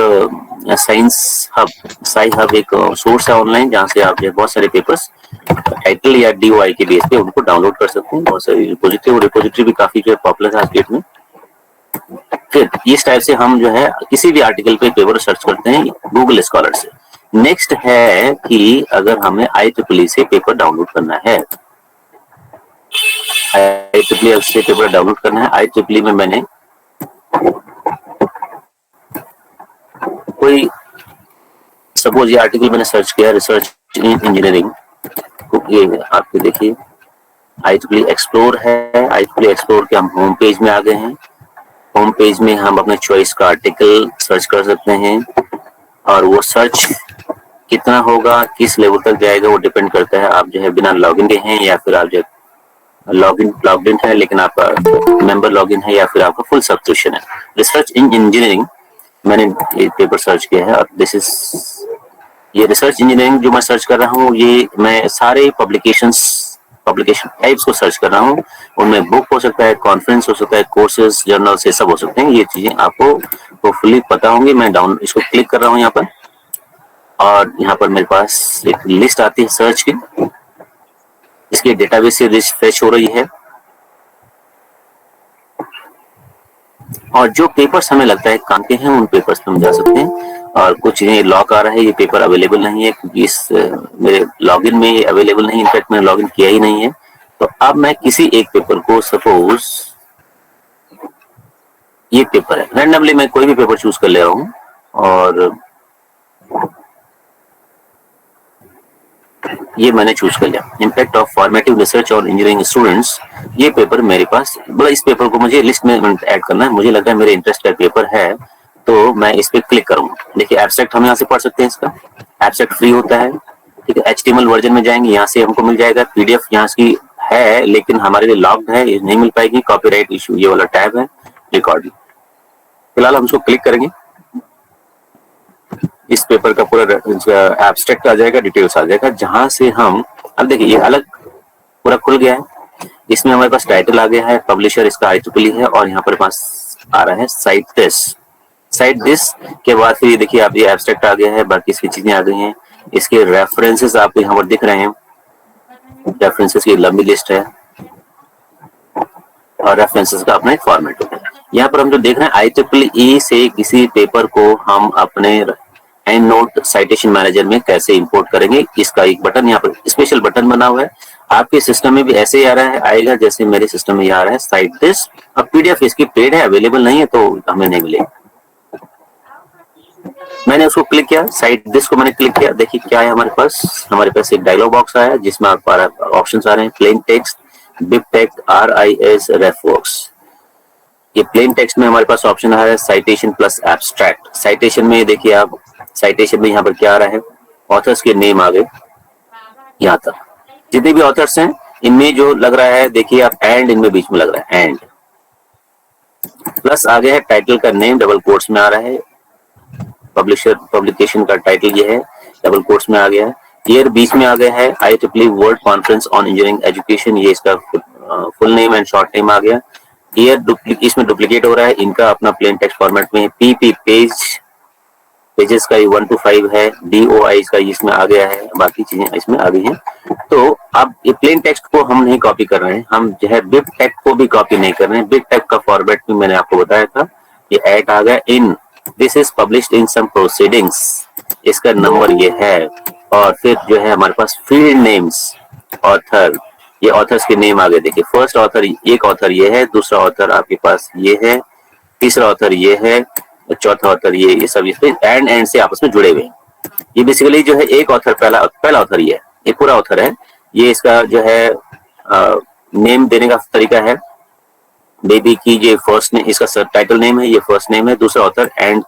साई हब एक सोर्स है ऑनलाइन जहाँ से आप बहुत सारे पेपर्स टाइटल या डीओआई के बेस पे उनको डाउनलोड कर सकते हैं। बहुत सारी रिपोजिटरी भी काफी जो है पॉपुलर है आज डेट में। फिर इस टाइप से हम जो है किसी भी आर्टिकल पे पेपर सर्च करते हैं गूगल स्कॉलर से। नेक्स्ट है कि अगर हमें IEEE से पेपर डाउनलोड करना है, IEEE से पेपर डाउनलोड करना है। IEEE में मैंने कोई सपोज ये आर्टिकल मैंने सर्च किया, रिसर्च इन इंजीनियरिंग, ये आपके देखिए IEEE एक्सप्लोर है। IEEE एक्सप्लोर के हम होम पेज में आ गए हैं। होम पेज में हम अपने चॉइस का आर्टिकल सर्च कर सकते हैं और वो सर्च कितना होगा, किस लेवल तक जाएगा, वो डिपेंड करता है आप जो है बिना लॉगिन के हैं या फिर आप जो लॉगिन है लेकिन आपका मेंबर लॉगिन है या फिर आपका फुल सब्सक्रिप्शन है। रिसर्च इन इंजीनियरिंग मैंने ये पेपर सर्च किया है और ये रिसर्च इंजीनियरिंग जो मैं सर्च कर रहा हूँ, ये मैं सारे पब्लिकेशन टाइप्स को सर्च कर रहा हूँ। उनमें बुक हो सकता है, कॉन्फ्रेंस हो सकता है, कोर्सेज, जर्नल से सब हो सकते हैं। ये चीजें आपको होपफुली पता होंगी। मैं इसको क्लिक कर रहा हूँ यहाँ पर और यहाँ पर मेरे पास एक लिस्ट आती है सर्च की, इसके डेटाबेस से रिफ्रेश हो रही है और जो पेपर्स हमें लगता है काम के हैं उन पेपर्स पे हम जा सकते हैं। और कुछ चीजें लॉक आ रहा है, ये पेपर अवेलेबल नहीं है क्योंकि इस मेरे लॉगिन में ये अवेलेबल नहीं, इनफैक्ट मैंने लॉगिन किया ही नहीं है। तो अब मैं किसी एक पेपर को, सपोज ये पेपर है, रैंडमली मैं कोई भी पेपर चूज कर ले रहा हूँ और ये मैंने चूज कर लिया, इम्पैक्ट ऑफ फॉर्मेटिव रिसर्च और इंजीनियरिंग स्टूडेंट्स। ये पेपर मेरे पास, बोला इस पेपर को मुझे लिस्ट में ऐड करना है, मुझे लगा मेरे इंटरेस्ट का पेपर है तो मैं इस पे क्लिक करूंगा। देखिए एब्स्ट्रैक्ट हम यहाँ से पढ़ सकते हैं, इसका एब्स्ट्रैक्ट फ्री होता है। ठीक है, HTML वर्जन में जाएंगे, यहाँ से हमको मिल जाएगा। PDF यहाँ की है लेकिन हमारे लिए लॉक्ड है, ये नहीं मिल पाएगी। कॉपीराइट इशू ये वाला टैब है, रिकॉर्डिंग। फिलहाल हम इसको क्लिक करेंगे, इस पेपर का पूरा एब्स्ट्रैक्ट आ जाएगा, डिटेल्स आ जाएगा, जहां से हम अब देखिए ये अलग पूरा खुल गया है। इसमें हमारे पास टाइटल आ गया है, पब्लिशर इसका IEEE है, और यहाँ पर पास आ रहा है साइट दिस के बाद फिर देखिए आप ये एब्स्ट्रैक्ट आ गया है, बाकी इसकी चीजें आ गई हैं। इसके रेफरेंसेस आपको यहाँ पर दिख रहे हैं, रेफरेंसेस की लंबी लिस्ट है और रेफरेंसेस का अपना एक फॉर्मेट होता है। यहाँ पर हम जो देख रहे हैं IEEE से किसी पेपर को हम अपने एंड नोट साइटेशन मैनेजर में कैसे इंपोर्ट करेंगे, इसका एक बटन यहाँ पर स्पेशल बटन बना हुआ है। आपके सिस्टम में भी ऐसे ही आ रहा है, आएगा जैसे मेरे सिस्टम में आ रहा है साइट दिस। अब PDF इसकी पेड है, अवेलेबल नहीं है तो हमें नहीं मिलेगा। मैंने उसको क्लिक किया, साइट दिस को मैंने क्लिक किया। देखिए क्या है हमारे पास एक डायलॉग बॉक्स आया जिसमें ऑप्शंस आ रहे हैं, प्लेन टेक्स्ट, बिबटेक्स्ट, RIS, रेफवर्क्स। ये प्लेन टेक्स्ट में हमारे पास ऑप्शन आ रहा है साइटेशन प्लस एब्स्ट्रैक्ट। साइटेशन में देखिए आप, साइटेशन में यहाँ पर क्या आ रहा है, ऑथर्स के नेम आ गए यहाँ तक, जितने भी ऑथर्स हैं इनमें जो लग रहा है, देखिए आप एंड इनमें बीच में लग रहा है एंड, प्लस आ गया है टाइटल का नेम, डबल कोट्स में आ रहा है, पब्लिशर पब्लिकेशन का टाइटल ये है, डबल कोट्स में आ गया है, ईयर बीच में आ गया है, IEEE world conference on engineering education, ये इसका full name and short name आ गया। ईयर इसमें डुप्लीकेट हो रहा है, इनका अपना प्लेन टेक्स्ट फॉर्मेट में, PP पेजेस का 1 to 5 है, DOI का इसमें आ गया है, बाकी चीजें इसमें आ गई हैं। तो अब ये प्लेन टेक्स्ट को हम नहीं कॉपी कर रहे हैं, हम जो है बिब टेक्स्ट को भी कॉपी नहीं कर रहे हैं। बिब टेक्स्ट का फॉर्मेट भी मैंने आपको बताया था, ये ऐड आ गया in this is published in some proceedings, इसका नंबर ये है। और फिर जो है हमारे पास फील्ड नेम्स, ऑथर, ये ऑथर्स के नेम आ गए। देखिए फर्स्ट ऑथर, एक ऑथर ये है, दूसरा ऑथर आपके पास ये है, तीसरा ऑथर ये है, चौथा ऑथर ये सब इस पे एंड से आपस में जुड़े हुए हैं। ये बेसिकली जो है एक ऑथर, पहला ऑथर ये है, ये पूरा ऑथर है। ये इसका जो है नेम देने का तरीका है, बेबी की ये फर्स्ट नेम, इसका सब टाइटल नेम है, ये फर्स्ट नेम है, दूसरा ऑथर एंड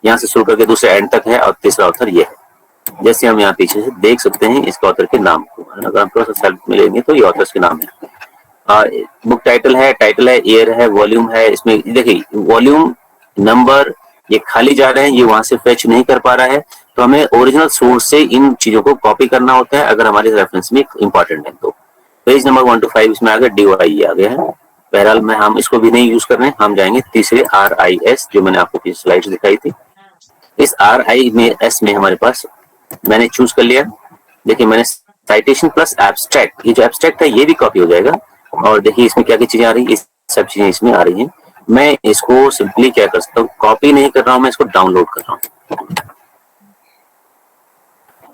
यहाँ से शुरू करके दूसरे एंड तक है, और तीसरा ऑथर ये है। जैसे हम यहाँ पीछे से देख सकते हैं इस ऑथर के नाम को, अगर हम थोड़ा सा सेल्फ मिलेंगे तो ये ऑथर्स के नाम है। बुक टाइटल है, ईयर है, वॉल्यूम है। इसमें देखिए वॉल्यूम नंबर ये खाली जा रहे हैं, ये वहां से फेच नहीं कर पा रहा है, तो हमें ओरिजिनल सोर्स से इन चीजों को कॉपी करना होता है अगर हमारे रेफरेंस में इंपॉर्टेंट है। तो पेज नंबर 1 to 5 इसमें आ गया, DOI आ गया है। बहरहाल में हम इसको भी नहीं यूज कर रहे हैं, हम जाएंगे तीसरे RIS, जो मैंने आपको पिछली स्लाइड्स दिखाई थी। इस RIS में हमारे पास मैंने चूज कर लिया। देखिए मैंने साइटेशन प्लस एब्स्ट्रैक्ट, ये जो एब्स्ट्रैक्ट है ये भी कॉपी हो जाएगा। और देखिए इसमें क्या क्या चीजें आ रही है, सब चीजें इसमें आ रही हैं। मैं इसको सिंपली क्या कर सकता हूँ, कॉपी नहीं कर रहा हूँ, मैं इसको डाउनलोड कर रहा हूँ।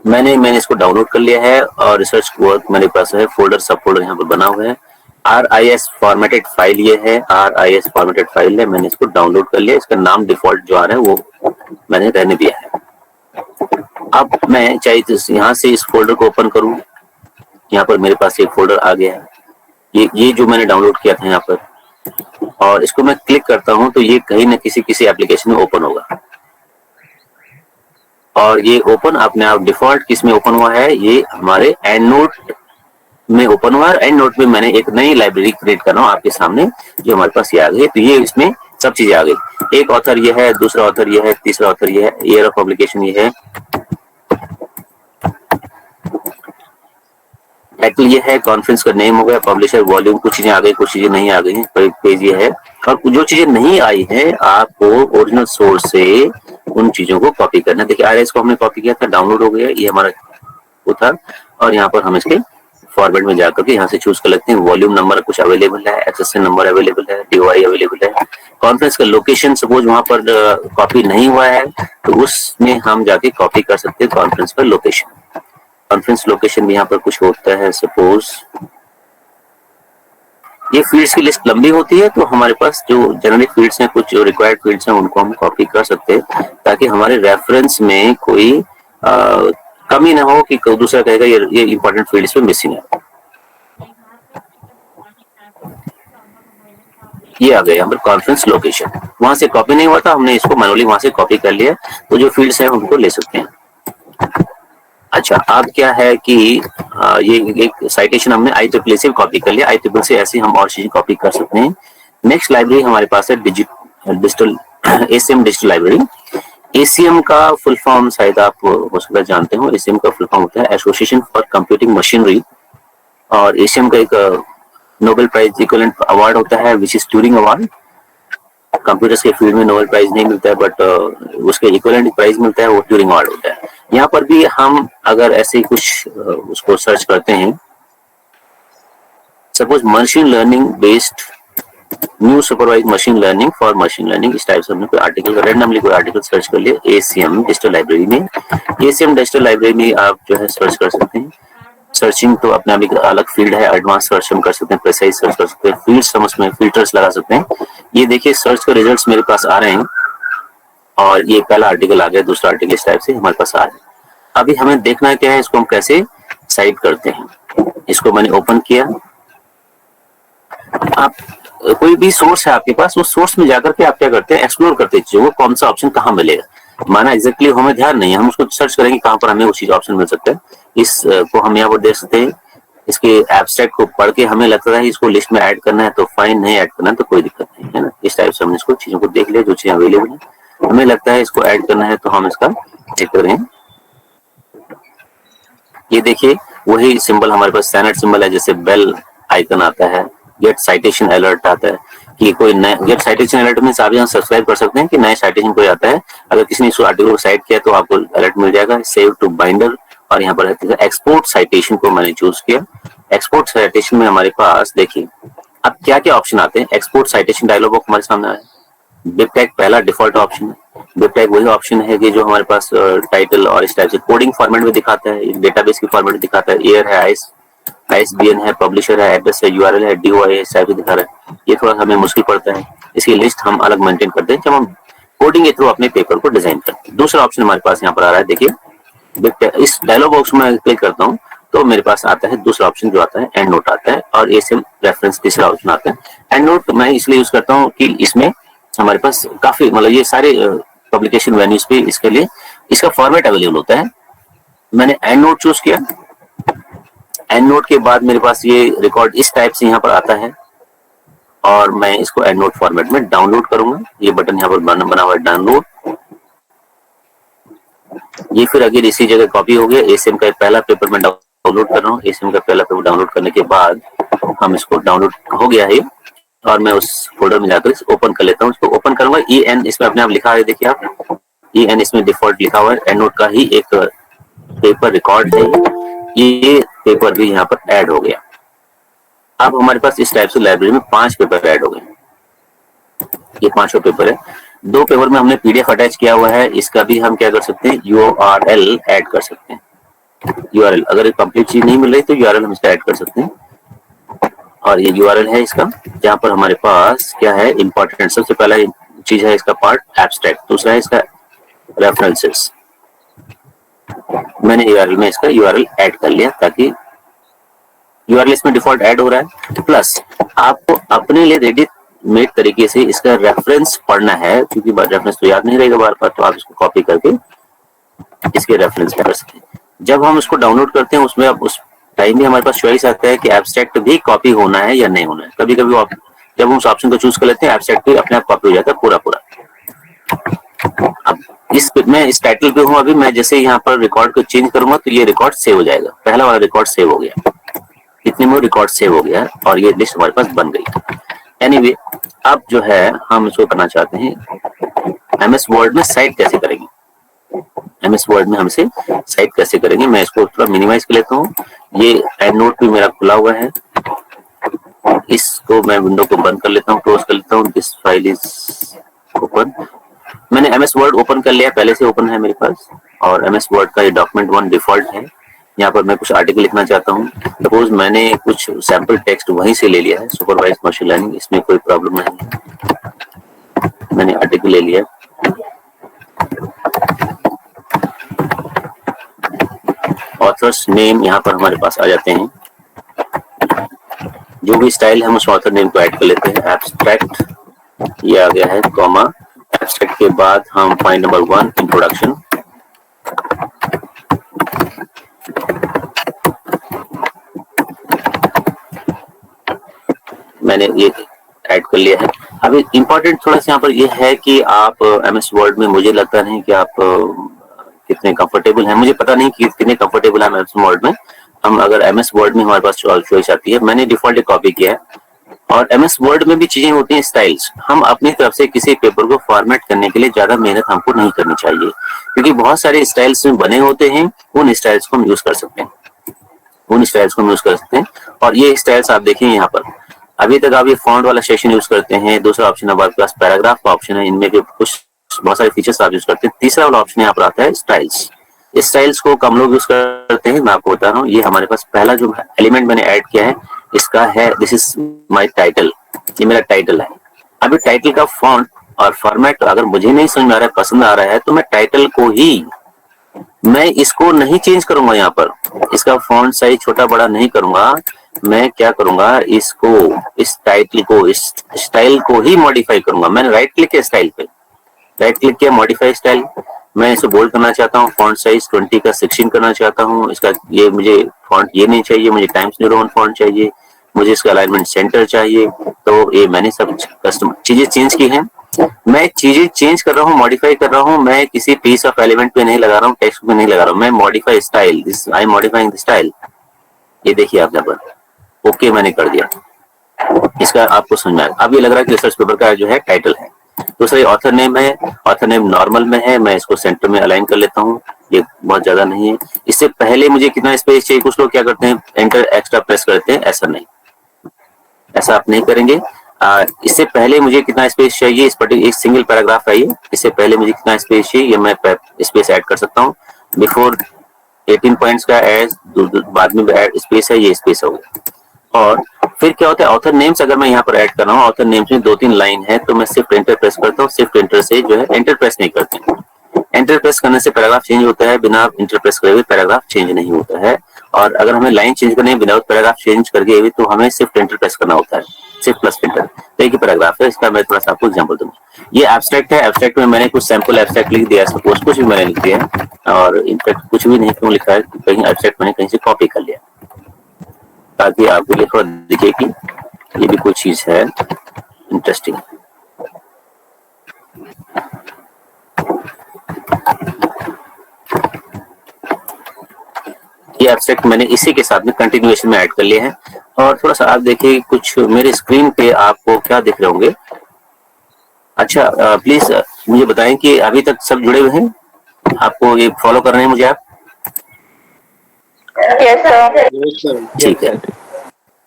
मैंने इसको डाउनलोड कर लिया है और रिसर्च वर्क मेरे पास है, फोल्डर सब फोल्डर यहाँ पर बना हुआ है। RIS फॉर्मेटेड फाइल ये है, RIS फॉर्मेटेड फाइल है, मैंने इसको डाउनलोड कर लिया। इसका नाम डिफॉल्ट जो आ रहा है वो मैंने रहने दिया है। अब मैं चाहे तो यहाँ से इस फोल्डर को ओपन करूँ, यहाँ पर मेरे पास एक फोल्डर आ गया है, ये जो मैंने डाउनलोड किया था यहाँ पर, और इसको मैं क्लिक करता हूं तो ये कहीं ना किसी एप्लीकेशन में ओपन होगा। और ये ओपन अपने आप डिफॉल्ट किस में ओपन हुआ है, ये हमारे एंड नोट में ओपन हुआ है। एंड नोट में मैंने एक नई लाइब्रेरी क्रिएट कर रहा हूँ आपके सामने, जो हमारे पास ये आ गई। तो ये इसमें सब चीजें आ गई, एक ऑथर ये है, दूसरा ऑथर ये है, तीसरा ऑथर ये है, ईयर ऑफ पब्लिकेशन ये है, टाइटल ये है, कॉन्फ्रेंस का नेम हो गया, पब्लिशर, वॉल्यूम, कुछ चीजें आ गई, कुछ चीजें नहीं आ गई हैं, पेज ये है। और जो चीजें नहीं आई है आपको ओरिजिनल सोर्स से उन चीजों को कॉपी करना है। देखिए RIS को हमने कॉपी किया था, डाउनलोड हो गया, ये हमारा वो था। और यहाँ पर हम इसके फॉर्मेट में जाकर के यहाँ से चूज कर लेते हैं। वॉल्यूम नंबर कुछ अवेलेबल है, SSN नंबर अवेलेबल है, DOI अवेलेबल है। कॉन्फ्रेंस का लोकेशन सपोज वहां पर कॉपी नहीं हुआ है तो उसमें हम जाके कॉपी कर सकते हैं कॉन्फ्रेंस का लोकेशन। कॉन्फ्रेंस लोकेशन भी यहाँ पर कुछ होता है, सपोज ये फील्ड्स की लिस्ट लंबी होती है, तो हमारे पास जो जनरली फील्ड्स हैं, कुछ जो रिक्वायर्ड फील्ड्स हैं, उनको हम कॉपी कर सकते हैं, ताकि हमारे रेफरेंस में कोई कमी ना हो कि कोई दूसरा कहेगा ये इंपॉर्टेंट फील्ड्स में मिसिंग है। ये आ गया यहाँ पर कॉन्फ्रेंस लोकेशन, वहां से कॉपी नहीं हुआ था, हमने इसको मैनुअली वहां से कॉपी कर लिया, तो जो फील्ड्स हैं उनको ले सकते हैं। अच्छा, अब क्या है कि ये एक साइटेशन हमने IEEE से कॉपी कर लिया, IEEE से ऐसे हम और चीजें कॉपी कर सकते हैं। नेक्स्ट लाइब्रेरी हमारे पास है digital ACM digital library. ACM का फुल फॉर्म शायद आप हो सकता है जानते हो, ACM का फुल फॉर्म होता है एसोसिएशन फॉर कंप्यूटिंग मशीनरी, और ACM का एक नोबेल प्राइज इक्विवेलेंट अवार्ड होता है which is Turing award. Computers के फील्ड में नोबेल प्राइज नहीं मिलता है, बट उसके इक्विवेलेंट प्राइज मिलता है, वो ट्यूरिंग अवार्ड होता है। यहाँ पर भी हम अगर ऐसे कुछ उसको सर्च करते हैं, suppose machine learning based new supervise machine learning for machine learning, इस टाइप से हमने कोई आर्टिकल रैंडमली कोई आर्टिकल सर्च कर लिया एसीएम डिजिटल लाइब्रेरी में। एसीएम डिजिटल लाइब्रेरी में आप जो है सर्च कर सकते हैं। सर्चिंग तो अपने आप एक अलग फील्ड है, एडवांस सर्च हम कर सकते हैं, प्रिसाइज सर्च कर सकते हैं, फील्ड्स हम उसमें फिल्टर्स लगा सकते हैं। ये देखिए सर्च के रिजल्ट्स मेरे पास आ रहे हैं और ये पहला आर्टिकल आ गया, दूसरा आर्टिकल इस टाइप से हमारे पास आ रहा है। अभी हमें देखना है क्या है, इसको हम कैसे साइट करते हैं। इसको मैंने ओपन किया। आप कोई भी सोर्स है आपके पास, उस सोर्स में जाकर के आप क्या करते हैं, एक्सप्लोर करते हैं वो कौन सा ऑप्शन कहाँ मिलेगा। माना एग्जैक्टली हमें ध्यान नहीं है, हम उसको सर्च करेंगे कहाँ पर हमें वो चीज ऑप्शन मिल सकता है। इसको हम यहाँ पर देख सकते हैं, इसके एब्स्ट्रैक्ट को पढ़ के हमें लगता है इसको लिस्ट में ऐड करना है तो फाइन, नहीं ऐड करना है तो कोई दिक्कत नहीं है ना। इस टाइप से हमने इसको चीजों को देख लिया, जो चीजें अवेलेबल है हमें लगता है इसको ऐड करना है तो हम इसका चेक करें। ये देखिए वही सिंबल हमारे पास स्टैंडर्ड सिंबल है, जैसे बेल आइकन आता है, गेट साइटेशन अलर्ट आता है कि कोई नया गेट साइटेशन अलर्ट में आप यहाँ सब्सक्राइब कर सकते हैं कि नया साइटेशन कोई आता है। अगर किसी ने इस आर्टिकल को साइट किया तो आपको अलर्ट मिल जाएगा। सेव टू बाइंडर, और यहाँ पर एक्सपोर्ट साइटेशन को मैंने चूज किया। एक्सपोर्ट साइटेशन में हमारे पास देखिए अब क्या क्या ऑप्शन आते हैं। एक्सपोर्ट साइटेशन डायलॉग बॉक्स हमारे सामने आया। बिबटेक पहला डिफॉल्ट ऑप्शन है। बिबटेक वही ऑप्शन है कि जो हमारे पास टाइटल और इस टाइप से कोडिंग फॉर्मेट में दिखाता है, डेटाबेस की फॉर्मेट में दिखाता है। एयर है, आईएसबीएन है, पब्लिशर है, एड्रेस है, यूआरएल है, डीओआई इस टाइप से दिखा रहा है। ये थोड़ा हमें मुश्किल पड़ता है, इसकी लिस्ट हम अलग मेंटेन करते हैं जब हम कोडिंग के थ्रू अपने पेपर को डिजाइन करते हैं। दूसरा ऑप्शन हमारे पास यहाँ पर आ रहा है, देखिए इस डायलॉग बॉक्स में क्लिक करता हूँ तो मेरे पास आता है दूसरा ऑप्शन जो आता है एंड नोट आता है, और एसीएम रेफरेंस तीसरा ऑप्शन आता है। एंड नोट मैं इसलिए यूज करता हूँ कि इसमें हमारे पास काफी मतलब ये सारे पब्लिकेशन वेन्यूज पे इसके लिए इसका फॉर्मेट अवेलेबल होता है। मैंने एंड नोट चूज किया। एंड नोट के बाद मेरे पास ये रिकॉर्ड इस टाइप से यहाँ पर आता है और मैं इसको एंड नोट फॉर्मेट में डाउनलोड करूंगा। ये बटन यहाँ पर बना हुआ है डाउनलोड। ये फिर अगर इसी जगह कॉपी हो गया। एसीएम का पहला पेपर मैं डाउनलोड कर रहा हूँ। एसीएम का पहला पेपर डाउनलोड करने के बाद हम इसको डाउनलोड हो गया है और मैं उस फोल्डर में जाकर ओपन कर लेता हूँ। इसको ओपन करूंगा। EN इसमें अपने आप लिखा है, देखिए आप EN इसमें डिफॉल्ट लिखा हुआ है। एंड नोट का ही एक पेपर रिकॉर्ड है, ये पेपर भी यहाँ पर ऐड हो गया। अब हमारे पास इस टाइप से लाइब्रेरी में 5 पेपर ऐड हो गए। ये 5 पेपर है। 2 पेपर में हमने पीडीएफ अटैच किया हुआ है। इसका भी हम क्या कर सकते हैं, URL ऐड कर सकते हैं। URL अगर कंप्लीट चीज नहीं मिल रही तो URL हम इसका ऐड कर सकते हैं। और ये URL है इसका, जहाँ पर हमारे पास क्या है इंपॉर्टेंट। सबसे पहला चीज है इसका पार्ट एब्स्ट्रैक्ट, दूसरा है इसका रेफरेंसेस। मैंने URL में इसका URL ऐड कर लिया ताकि URL इसमें डिफॉल्ट ऐड हो रहा है। प्लस आपको अपने लिए रेडी मेड तरीके से इसका रेफरेंस पढ़ना है, क्योंकि रेफरेंस तो याद नहीं रहेगा बार बार, तो आप इसको कॉपी करके इसके रेफरेंस कर सकते हैं। जब हम इसको डाउनलोड करते हैं उसमें अब उस टाइम भी हमारे पास चॉइस आता है कि एब्स्ट्रैक्ट भी कॉपी होना है या नहीं होना है। कभी कभी जब हम उस ऑप्शन को चूज कर लेते हैं एब्स्ट्रैक्ट भी अपने आप कॉपी हो जाता है पूरा पूरा। अब मैं इस टाइटल पे हूँ अभी, मैं जैसे यहाँ पर रिकॉर्ड को चेंज करूंगा तो ये रिकॉर्ड सेव हो जाएगा। पहला वाला रिकॉर्ड सेव हो गया, इतने में रिकॉर्ड सेव हो गया और ये लिस्ट हमारे पास बन गई। एनीवे अब जो है हम इसको करना चाहते हैं MS वर्ड में साइट कैसे करेंगे। MS वर्ड में हमसे साइट कैसे करेंगे, मैं इसको थोड़ा मिनिमाइज कर लेता हूँ। ये एंड नोट भी मेरा खुला हुआ है, इसको मैं विंडो को बंद कर लेता हूँ, क्लोज कर लेता हूँ। This file is open. मैंने MS वर्ड ओपन कर लिया, पहले से ओपन है मेरे पास। और MS वर्ड का ये डॉक्यूमेंट 1 डिफॉल्ट है। यहाँ पर मैं कुछ आर्टिकल लिखना चाहता हूँ। सपोज मैंने कुछ सैंपल टेक्स्ट वहीं से ले लिया है, सुपरवाइज मशीन लर्निंग, इसमें कोई प्रॉब्लम नहीं है। मैंने आर्टिकल ले लिया। ऑथर्स नेम यहाँ पर हमारे पास आ जाते हैं। जो भी स्टाइल है हम उस ऑथर नेम को ऐड कर लेते हैं। एब्स्ट्रैक्ट ये आ गया है, कॉमा। एब्स्ट्रैक्ट के बाद हम पॉइंट नंबर 1 इंट्रोडक्शन। मैंने ये ऐड कर लिया है। अभी इंपॉर्टेंट थोड़ा सा यहाँ पर ये है कि आप MS वर्ड में, मुझे लगता नहीं कि आप कितने कंफर्टेबल हैं, मुझे पता नहीं कि कितने कंफर्टेबल हैं MS वर्ड में। हम अगर एमएस वर्ड में हमारे पास चॉइस आती है, मैंने डिफॉल्ट कॉपी किया है। और एमएस वर्ड में भी चीजें होती हैं स्टाइल्स। हम अपनी तरफ से किसी पेपर को फॉर्मेट करने के लिए ज्यादा मेहनत हमको नहीं करनी चाहिए, क्योंकि बहुत सारे स्टाइल्स में बने होते हैं, उन स्टाइल्स को हम यूज कर सकते हैं। और ये स्टाइल्स आप देखिए यहाँ पर, अभी तक आप ये फॉन्ट वाला सेक्शन यूज करते हैं। दूसरा ऑप्शन हमारे पास पैराग्राफ का ऑप्शन है, इनमें भी कुछ बहुत सारे फीचर्स आप यूज करते हैं। तीसरा वाला ऑप्शन यहाँ पर आता है स्टाइल्स। इस स्टाइल्स को कम लोग यूज करते हैं, मैं आपको बता रहा हूँ। ये हमारे पास पहला जो एलिमेंट मैंने ऐड किया है, इसका है दिस इज माय टाइटल, ये मेरा टाइटल है। अभी टाइटल का फॉन्ट और फॉर्मेट अगर मुझे नहीं समझ में आ रहा है, पसंद आ रहा है, तो मैं टाइटल को ही, मैं इसको नहीं चेंज करूंगा। यहाँ पर इसका फॉन्ट साइज छोटा बड़ा नहीं करूंगा। मैं क्या करूंगा, इसको, इस टाइटल को, इस स्टाइल को ही मॉडिफाई करूंगा। मैंने राइट क्लिक किया स्टाइल पे, राइट क्लिक किया, मॉडिफाई स्टाइल। मैं इसे बोल्ड करना चाहता हूँ, फॉन्ट साइज 20 का 16 करना चाहता हूँ। इसका ये मुझे फॉन्ट ये नहीं चाहिए, मुझे टाइम्स न्यू रोमन फॉन्ट चाहिए, मुझे इसका अलाइनमेंट सेंटर चाहिए। तो ये मैंने सब कस्टम चीजें चेंज की हैं। मैं चीजें चेंज कर रहा हूँ, मॉडिफाई कर रहा हूँ। मैं किसी पीस ऑफ एलिमेंट पे नहीं लगा रहा हूँ, टेक्स्ट पे नहीं लगा रहा हूँ। मैं modify style, I am modifying the style. ये देखिए आप यहाँ पर ओके मैंने कर दिया। इसका आपको समझ में आया। अब ये लग रहा है कि रिसर्च पेपर का जो है टाइटल है। दूसरा ऑथर नेम है, ऑथर नेम नॉर्मल में है, मैं इसको सेंटर में अलाइन कर लेता हूँ, ये बहुत ज्यादा नहीं है। इससे पहले मुझे कितना स्पेस चाहिए, कुछ लोग क्या करते हैं एंटर एक्स्ट्रा प्रेस करते हैं, ऐसा नहीं, ऐसा आप नहीं करेंगे। इससे पहले मुझे कितना स्पेस चाहिए, इस पर्टिकुलर एक सिंगल पैराग्राफ है ये, इससे पहले मुझे कितना स्पेस चाहिए ये मैं स्पेस ऐड कर सकता हूँ। बिफोर 18 पॉइंट्स का एज, बाद में स्पेस है, ये स्पेस होगा। और फिर क्या होता है, ऑथर नेम्स अगर मैं यहाँ पर ऐड कर रहा हूँ, ऑथर नेम्स में 2-3 लाइन है, तो मैं सिर्फ एंटर प्रेस करता हूँ। सिर्फ एंटर से जो है, एंटर प्रेस नहीं करते। एंटर प्रेस करने से पैराग्राफ चेंज होता है, बिना एंटर प्रेस करे हुए पैराग्राफ चेंज नहीं होता है। और अगर हमें लाइन चेंज करनी है विदाउट पैराग्राफ चेंज करके भी, तो हमें सिर्फ एंटर प्रेस करना होता है, सिर्फ प्लस एंटर। तो एक ही पैराग्राफ है, इसका मैं थोड़ा सा आपको एग्जांपल दूंगा। ये एब्स्ट्रैक्ट है, एब्स्ट्रैक्ट में मैंने कुछ सैंपल एब्स्ट्रैक्ट लिख दिया, सपोज कुछ भी मैंने लिख दिया, और इनफैक्ट कुछ भी नहीं क्यों लिखा है, कहीं एब्स्ट्रैक्ट मैंने कहीं से कॉपी कर लिया, ताकि आपको लिए थोड़ा दिखे कि ये भी कोई चीज है इंटरेस्टिंग। ये एब्स्ट्रैक्ट मैंने इसी के साथ में कंटिन्यूएशन में ऐड कर लिए हैं। और थोड़ा सा आप देखिए, कुछ मेरे स्क्रीन पे आपको क्या दिख रहे होंगे। अच्छा, प्लीज मुझे बताएं कि अभी तक सब जुड़े हुए हैं, आपको ये फॉलो कर रहे हैं मुझे आप? ठीक है।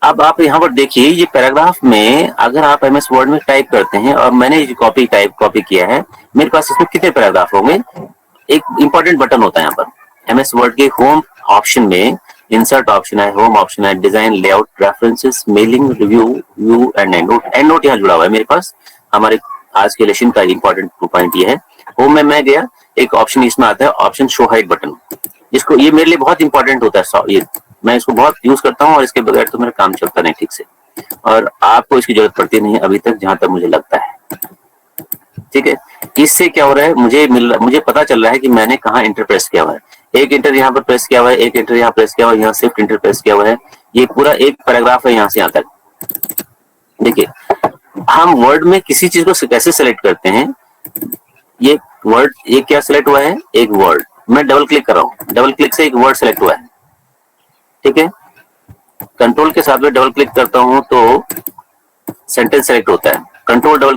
अब आप यहाँ पर देखिए, ये पैराग्राफ में अगर आप एमएस वर्ड में टाइप करते हैं, और मैंने जो कॉपी किया है, मेरे पास इसमें कितने पैराग्राफ होंगे। एक इंपॉर्टेंट बटन होता है यहाँ पर एमएस वर्ड के होम ऑप्शन में, इंसर्ट ऑप्शन है, होम ऑप्शन है, design, layout, references, mailing, review, view and and note. And note यहाँ जुड़ा हुआ है मेरे पास। हमारे आज के लेसन का इंपॉर्टेंट पॉइंट ये है। होम में मैं गया, एक ऑप्शन इसमें आता है, ऑप्शन शो हाइड बटन, जिसको, ये मेरे लिए बहुत इंपॉर्टेंट होता है, ये मैं इसको बहुत यूज करता हूँ, और इसके बगैर तो मेरा काम चलता नहीं ठीक से, और आपको इसकी जरूरत पड़ती नहीं अभी तक, जहां तक मुझे लगता है। ठीक है, इससे क्या हो रहा है, मुझे पता चल रहा है कि मैंने कहाँ इंटर प्रेस किया हुआ है। एक इंटर यहाँ पर प्रेस किया हुआ है, एक इंटर यहाँ प्रेस किया हुआ है, यहाँ सिर्फ इंटर प्रेस किया हुआ है। ये पूरा एक पैराग्राफ है यहाँ से यहाँ तक। देखिए, हम वर्ड में किसी चीज को कैसे सेलेक्ट करते हैं। ये वर्ड, ये क्या सेलेक्ट हुआ है, एक वर्ड, मैं डबल क्लिक कर रहा हूँ, डबल क्लिक से एक वर्ड सेलेक्ट हुआ है। ठीक है, कंट्रोल के साथ में डबल क्लिक करता हूं तो सेंटेंस सेलेक्ट होता है। कंट्रोल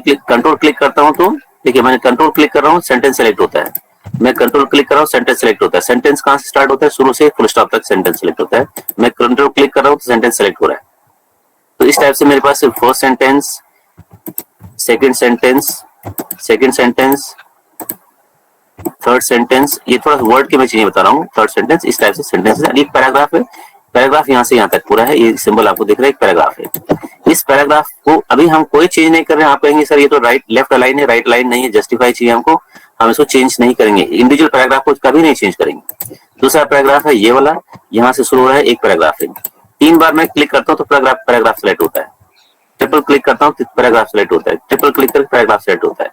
क्लिक करता हूं तो देखिए, मैंने कंट्रोल क्लिक कर रहा हूं, सेंटेंस सेलेक्ट होता है। मैं कंट्रोल क्लिक कर रहा हूं, सेंटेंस सेलेक्ट होता है। सेंटेंस कहां से स्टार्ट होता है, शुरू से फुल स्टॉप तक सेंटेंस सेलेक्ट होता है। मैं कंट्रोल क्लिक कर रहा हूं तो सेंटेंस सेलेक्ट हो रहा है। तो इस टाइप से मेरे पास first sentence, second sentence, third sentence, ये थोड़ा वर्ड के मैं चीजें बता रहा हूँ। थर्ड सेंटेंस, इस टाइप से सेंटेंस है। एक पैराग्राफ है, पैराग्राफ यहाँ से यहाँ तक पूरा है। ये सिंबल आपको दिख रहा है, एक पैराग्राफ है। इस पैराग्राफ को अभी हम कोई चेंज नहीं कर रहे हैं। आप कहेंगे सर ये तो राइट लेफ्ट अलाइन है, राइट अलाइन नहीं है, जस्टिफाई चाहिए हमको, हम इसको चेंज नहीं करेंगे। इंडिविजुअल पैराग्राफ को कभी नहीं चेंज करेंगे। दूसरा पैराग्राफ है ये वाला, यहाँ से शुरू हो रहा है, एक पैराग्राफ है। 3 बार मैं क्लिक करता हूँ तो पैराग्राफ सेलेक्ट होता है। ट्रिपल क्लिक करता हूँ तो पैराग्राफ सेलेक्ट होता है। ट्रिपल क्लिक करके पैराग्राफ सेलेक्ट होता है।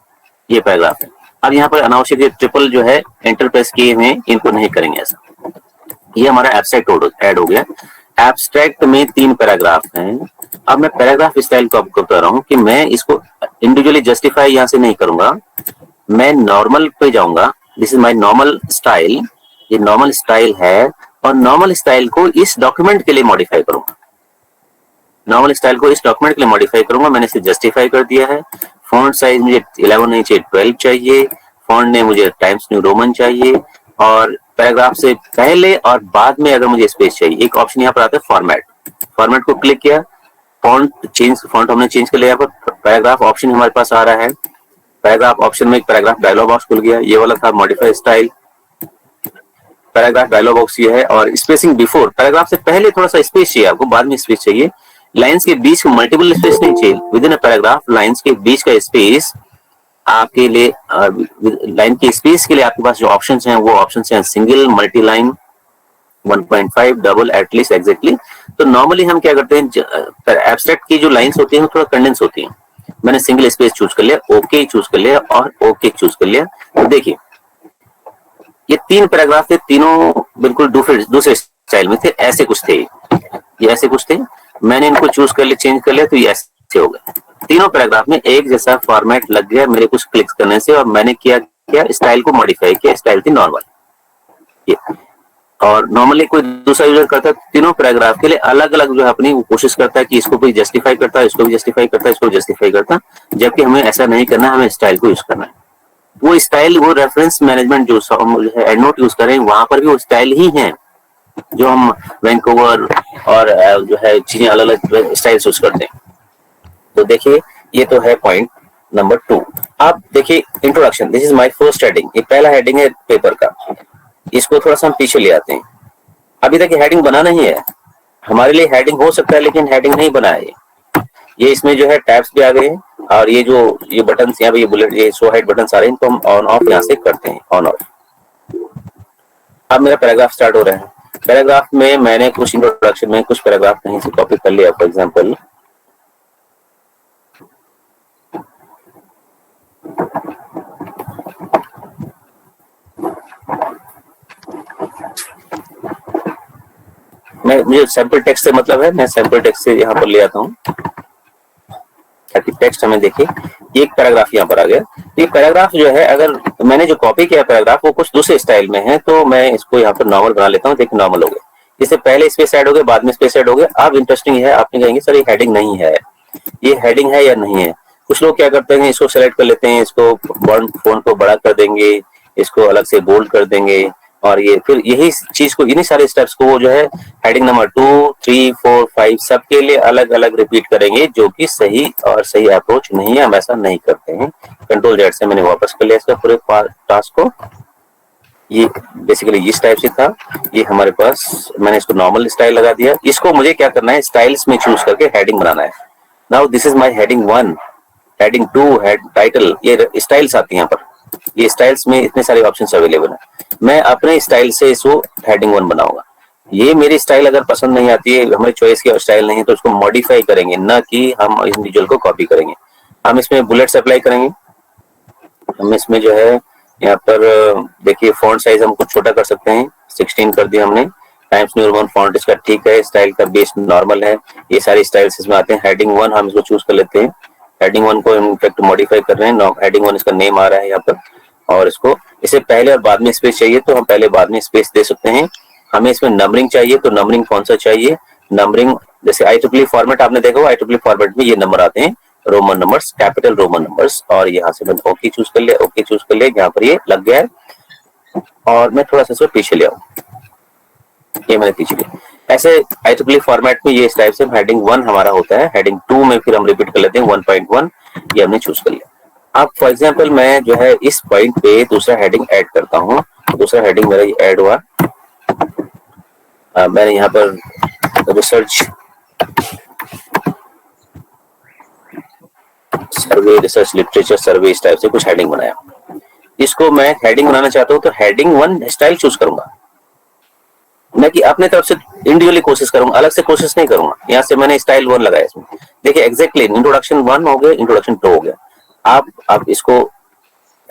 ये पैराग्राफ है। अब यहाँ पर अनावश्यक ट्रिपल जो है एंटर प्रेस किए हुए, इनको नहीं करेंगे ऐसा। ये हमारा एब्स्ट्रैक्ट ऐड हो गया। एब्स्ट्रैक्ट में 3 पैराग्राफ हैं। अब मैं पैराग्राफ स्टाइल को आपको बता रहा हूँ कि मैं इसको इंडिविजुअली जस्टिफाई यहाँ से नहीं करूंगा, मैं नॉर्मल पे जाऊंगा। This is my normal style. ये नॉर्मल स्टाइल है, और नॉर्मल स्टाइल को इस डॉक्यूमेंट के लिए मॉडिफाई करूंगा। नॉर्मल स्टाइल को इस डॉक्यूमेंट के लिए मॉडिफाई करूंगा। मैंने इसे जस्टिफाई कर दिया है। फॉन्ट साइज मुझे 11 नहीं चाहिए, 12 चाहिए। फॉन्ट ने मुझे टाइम्स न्यू रोमन चाहिए और पैराग्राफ से पहले और बाद में अगर मुझे स्पेस चाहिए, एक ऑप्शन यहाँ पर आता है फॉर्मेट। फॉर्मेट को क्लिक किया, फॉन्ट हमने चेंज कर लिया। यहाँ पर पैराग्राफ ऑप्शन हमारे पास आ रहा है। पैराग्राफ ऑप्शन में एक पैराग्राफ डायलॉग बॉक्स खुल गया। ये वाला था modify style. Paragraph dialog box ये है और स्पेसिंग बिफोर, पैराग्राफ से पहले थोड़ा सा स्पेस चाहिए आपको, बाद में स्पेस चाहिए। लाइंस के बीच मल्टीपल स्पेस नहीं चाहिए। With in a paragraph lines के बीच का स्पेस आपके लिए, लाइन के स्पेस के लिए आपके पास जो ऑप्शंस हैं वो ऑप्शंस हैं single, multi line, 1.5, double, at least, exactly. तो नॉर्मली हम क्या करते हैं, एब्स्ट्रैक्ट की जो लाइंस होती हैं वो थोड़ा कंडेंस होती हैं। मैंने सिंगल स्पेस चूज कर लिया, ओके चूज कर लिया और ओके चूज कर लिया। तो देखिए ये 3 पैराग्राफ थे, तीनों बिल्कुल दूसरे स्टाइल में थे। ऐसे कुछ थे, ये ऐसे कुछ थे। मैंने इनको चूज कर लिया, चेंज कर लिया, तो ये ऐसे हो गए। तीनों पैराग्राफ में एक जैसा फॉर्मेट लग गया मेरे कुछ क्लिक करने से और मैंने क्या स्टाइल को मॉडिफाई किया। स्टाइल थी नॉर्मल ये। और नॉर्मली कोई दूसरा यूजर करता है तीनों पैराग्राफ के लिए अलग अलग जो है अपनी कोशिश करता है कि इसको कोई जस्टिफाई करता है, इसको भी जस्टिफाई करता है, इसको जस्टिफाई करता है। जबकि हमें ऐसा नहीं करना, हमें स्टाइल को यूज करना है। वो स्टाइल, वो रेफरेंस मैनेजमेंट जो है एंड नोट यूज करें, वहां पर भी वो स्टाइल ही है जो हम वैंकूवर और जो है चीजें अलग अलग स्टाइल यूज करते हैं। तो देखिए ये तो है पॉइंट नंबर 2। अब देखिए introduction, this is my first heading. ये पहला हेडिंग है पेपर का। इसको थोड़ा सा हम पीछे ले आते हैं। अभी तक हेडिंग बना नहीं है हमारे लिए। हेडिंग हो सकता है लेकिन हेडिंग नहीं बना है। ये इसमें जो है टैब्स भी आ गए हैं और ये बटन यहाँ पे, ये बुलेट, ये शो हाइड बटन आ रहे हैं, इनको हम ऑन ऑफ यहाँ से करते हैं, ऑन ऑफ। अब मेरा पैराग्राफ स्टार्ट हो रहा है। पैराग्राफ में मैंने कुछ इंट्रोडक्शन में कुछ पैराग्राफ कहीं से कॉपी कर लिया। फॉर एग्जाम्पल मुझे सैंपल टेक्स्ट से मतलब है, मैं सैंपल टेक्स्ट से यहाँ पर ले आता हूँ ताकि टेक्स्ट हमें देखे। एक पैराग्राफ यहाँ पर आ गया। ये पैराग्राफ जो है, अगर मैंने जो कॉपी किया पैराग्राफ वो कुछ दूसरे स्टाइल में है, तो मैं इसको यहाँ पर नॉर्मल बना लेता हूँ। देखिए नॉर्मल हो गया। इससे पहले स्पेस ऐड हो गया, बाद में स्पेस ऐड हो गया। अब इंटरेस्टिंग है, आपने कहेंगे सर ये हेडिंग नहीं है, ये हेडिंग है या नहीं है। कुछ लोग क्या करते हैं, इसको सेलेक्ट कर लेते हैं, इसको फॉन्ट को बड़ा कर देंगे, इसको अलग से बोल्ड कर देंगे और ये फिर यही चीज को, इन्हीं सारे स्टेप्स को वो जो है हेडिंग नंबर 2, 3, 4, 5 सबके लिए अलग अलग रिपीट करेंगे, जो कि सही और सही अप्रोच नहीं है। हम ऐसा नहीं करते हैं। कंट्रोल जेड से मैंने वापस कर लिया इसका पूरे टास्क को। ये बेसिकली इस टाइप से था। ये हमारे पास, मैंने इसको नॉर्मल स्टाइल लगा दिया। इसको मुझे क्या करना है, स्टाइल्स में चूज करके हेडिंग बनाना है। Now this is my heading 1, heading 2, head title, ये स्टाइल्स आती है यहाँ पर। ये स्टाइल्स में इतने सारे ऑप्शंस अवेलेबल है। मैं अपने स्टाइल से इसको हेडिंग 1 बनाऊंगा। ये मेरी स्टाइल अगर पसंद नहीं आती है, हमारी चॉइस की स्टाइल नहीं है, तो उसको मॉडिफाई करेंगे, ना कि हम इंडिविजुअल को कॉपी करेंगे। हम इसमें बुलेट्स अप्लाई करेंगे। हम इसमें जो है यहाँ पर देखिए फॉन्ट साइज हम कुछ छोटा कर सकते हैं, 16 कर दिया हमने। टाइम्स न्यू रोमन फॉन्ट इसका ठीक है। स्टाइल का बेस नॉर्मल है। ये सारी स्टाइल्स इसमें आते हैं। हेडिंग 1 हम इसको चूज कर लेते हैं। हेडिंग 1 को इनफैक्ट मॉडिफाई कर रहे हैं। हेडिंग 1 इसका नेम आ रहा है यहाँ पर, और इसे पहले और बाद में स्पेस चाहिए तो हम पहले बाद में स्पेस दे सकते हैं। हमें इसमें नंबरिंग चाहिए तो नंबरिंग कौन सा चाहिए, नंबरिंग जैसे IEEE फॉर्मेट आपने देखा होगा, IEEE फॉर्मेट में ये नंबर आते हैं, Roman numbers, capital Roman numbers. और यहाँ से मैंने ओके चूज कर लिया, ओके चूज कर लिया, यहाँ पर ये लग गया है। और मैं थोड़ा सा इसको पीछे ले आऊँ, ये मैंने पीछे लिया। ऐसे IEEE फॉर्मेट में ये इस टाइप से हेडिंग 1 हमारा होता है। हेडिंग 2 में फिर हम रिपीट कर लेते हैं 1.1, ये हमने चूज कर लिया। अब फॉर एग्जाम्पल मैं जो है इस पॉइंट पे दूसरा हेडिंग ऐड करता हूँ। दूसरा हेडिंग मेरा ये ऐड हुआ। मैंने यहाँ पर रिसर्च, सर्वे, रिसर्च लिटरेचर सर्वे, इस टाइप से कुछ हेडिंग बनाया। इसको मैं हेडिंग बनाना चाहता हूँ तो हेडिंग 1 स्टाइल चूज करूंगा, मैं कि अपने तरफ से इंडिविजुअली कोशिश करूंगा, अलग से कोशिश नहीं करूंगा। यहाँ से मैंने स्टाइल 1 लगाया इसमें। देखिए एग्जैक्टली इंट्रोडक्शन 1 हो गया, इंट्रोडक्शन 2 हो गया। आप इसको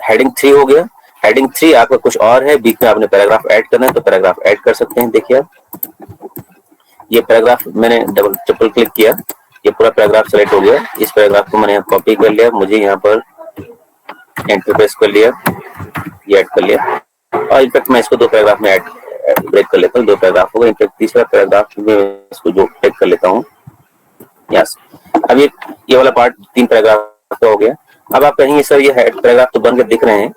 हेडिंग 3 हो गया। हेडिंग 3 आपका कुछ और है, बीच में आपने पैराग्राफ ऐड करना है तो पैराग्राफ ऐड कर सकते हैं। देखिए ये पैराग्राफ मैंने डबल ट्रिपल क्लिक किया, ये पूरा पैराग्राफ सेलेक्ट हो गया। इस पैराग्राफ को मैंने यहाँ कॉपी कर लिया, मुझे यहाँ पर एंटर प्रेस कर लिया, ये ऐड कर लिया। और इनफैक्ट मैं इसको 2 पैराग्राफ में ऐड ब्रेक कर लेता हूँ, 2 पैराग्राफ होगा। इनफैक्ट तीसरा पैराग्राफ में इसको जो ब्रेक कर लेता हूँ। यस, अब ये वाला पार्ट 3 पैराग्राफ का हो गया। अब आप कहेंगे सर ये पैराग्राफ तो बनकर दिख रहे हैं,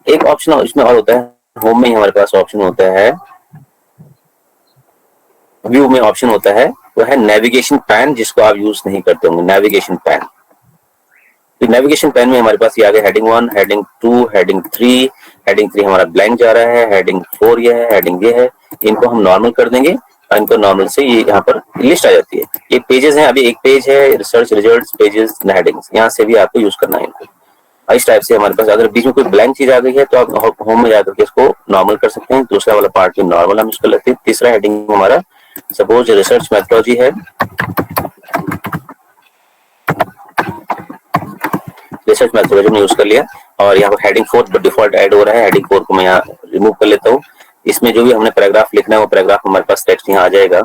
एक ऑप्शन इसमें और होता है, होम में ही हमारे पास ऑप्शन होता है, व्यू में ऑप्शन होता है, वो है नेविगेशन पैन, जिसको आप यूज नहीं करते होंगे, नेविगेशन पैन। तो नेविगेशन पैन में हमारे पास ये आ गया हेडिंग 1, हेडिंग 2, हेडिंग 3। हेडिंग 3 हमारा ब्लैंक जा रहा है, हेडिंग 4 ये है, हेडिंग ये है। इनको हम नॉर्मल कर देंगे और इनको नॉर्मल से ये यहाँ पर लिस्ट आ जाती है। ये पेजेस हैं, अभी एक पेज है रिसर्च रिजल्ट्स पेजेस हेडिंग्स, यहाँ से भी आपको यूज करना है इनको। इस टाइप से हमारे पास अगर बीच में कोई ब्लैंक चीज आ गई है तो आप होम में जाकर के इसको नॉर्मल कर सकते हैं। दूसरा वाला पार्ट भी नॉर्मल हम इसको लेते हैं। तीसरा हेडिंग हमारा सपोज रिसर्च मेथोडोलॉजी है, रिसर्च मेथोडोलॉजी में यूज कर लिया और यहाँ पर हेडिंग 4 डिफॉल्ट ऐड हो रहा है। हेडिंग 4 को मैं यहाँ रिमूव कर लेता हूँ। इसमें जो भी हमने पैराग्राफ लिखना है वो पैराग्राफ हमारे पास टेक्स्ट यहाँ आ जाएगा।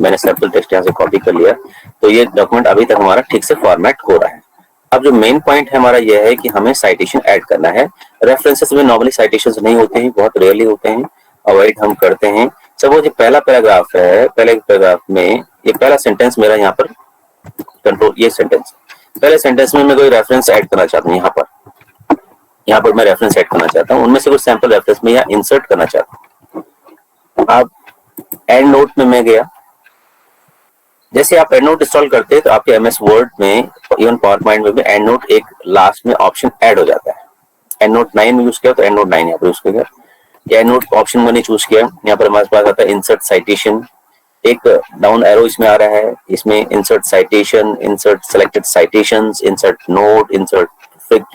मैंने सैंपल टेक्स्ट यहाँ से कॉपी कर लिया, तो ये डॉक्यूमेंट अभी तक हमारा ठीक से फॉर्मेट हो रहा है। अब जो मेन पॉइंट है हमारा यह है कि हमें साइटेशन ऐड करना है। रेफरेंसेस में नॉर्मली साइटेशंस नहीं होते हैं, बहुत रेयरली होते हैं, अवॉइड हम करते हैं। सपोज ये पहला पैराग्राफ है, पहले पैराग्राफ में ये पहला सेंटेंस मेरा यहाँ पर कंट्रोल, ये सेंटेंस पहले सेंटेंस में मैं कोई रेफरेंस ऐड करना चाहता हूँ। यहाँ पर मैं रेफरेंस ऐड करना चाहता हूँ, उनमें से कुछ सैंपल रेफरेंस में यहाँ इंसर्ट करना चाहता हूँ। अब एंड नोट में मैं गया, जैसे आप एंड नोट इंस्टॉल करते हैं तो आपके एमएस वर्ड में, इवन पावर पॉइंट में भी एंड नोट एक लास्ट में ऑप्शन ऐड हो जाता है। एंड नोट 9 में यूज किया तो एंड नोट 9 यहाँ पर यूज किया। एंड नोट ऑप्शन मैंने चूज किया, यहाँ पर हमारे पास आता है इंसर्ट साइटेशन, एक डाउन एरो इसमें आ रहा है, इसमें insert citation, insert selected citations, insert note, insert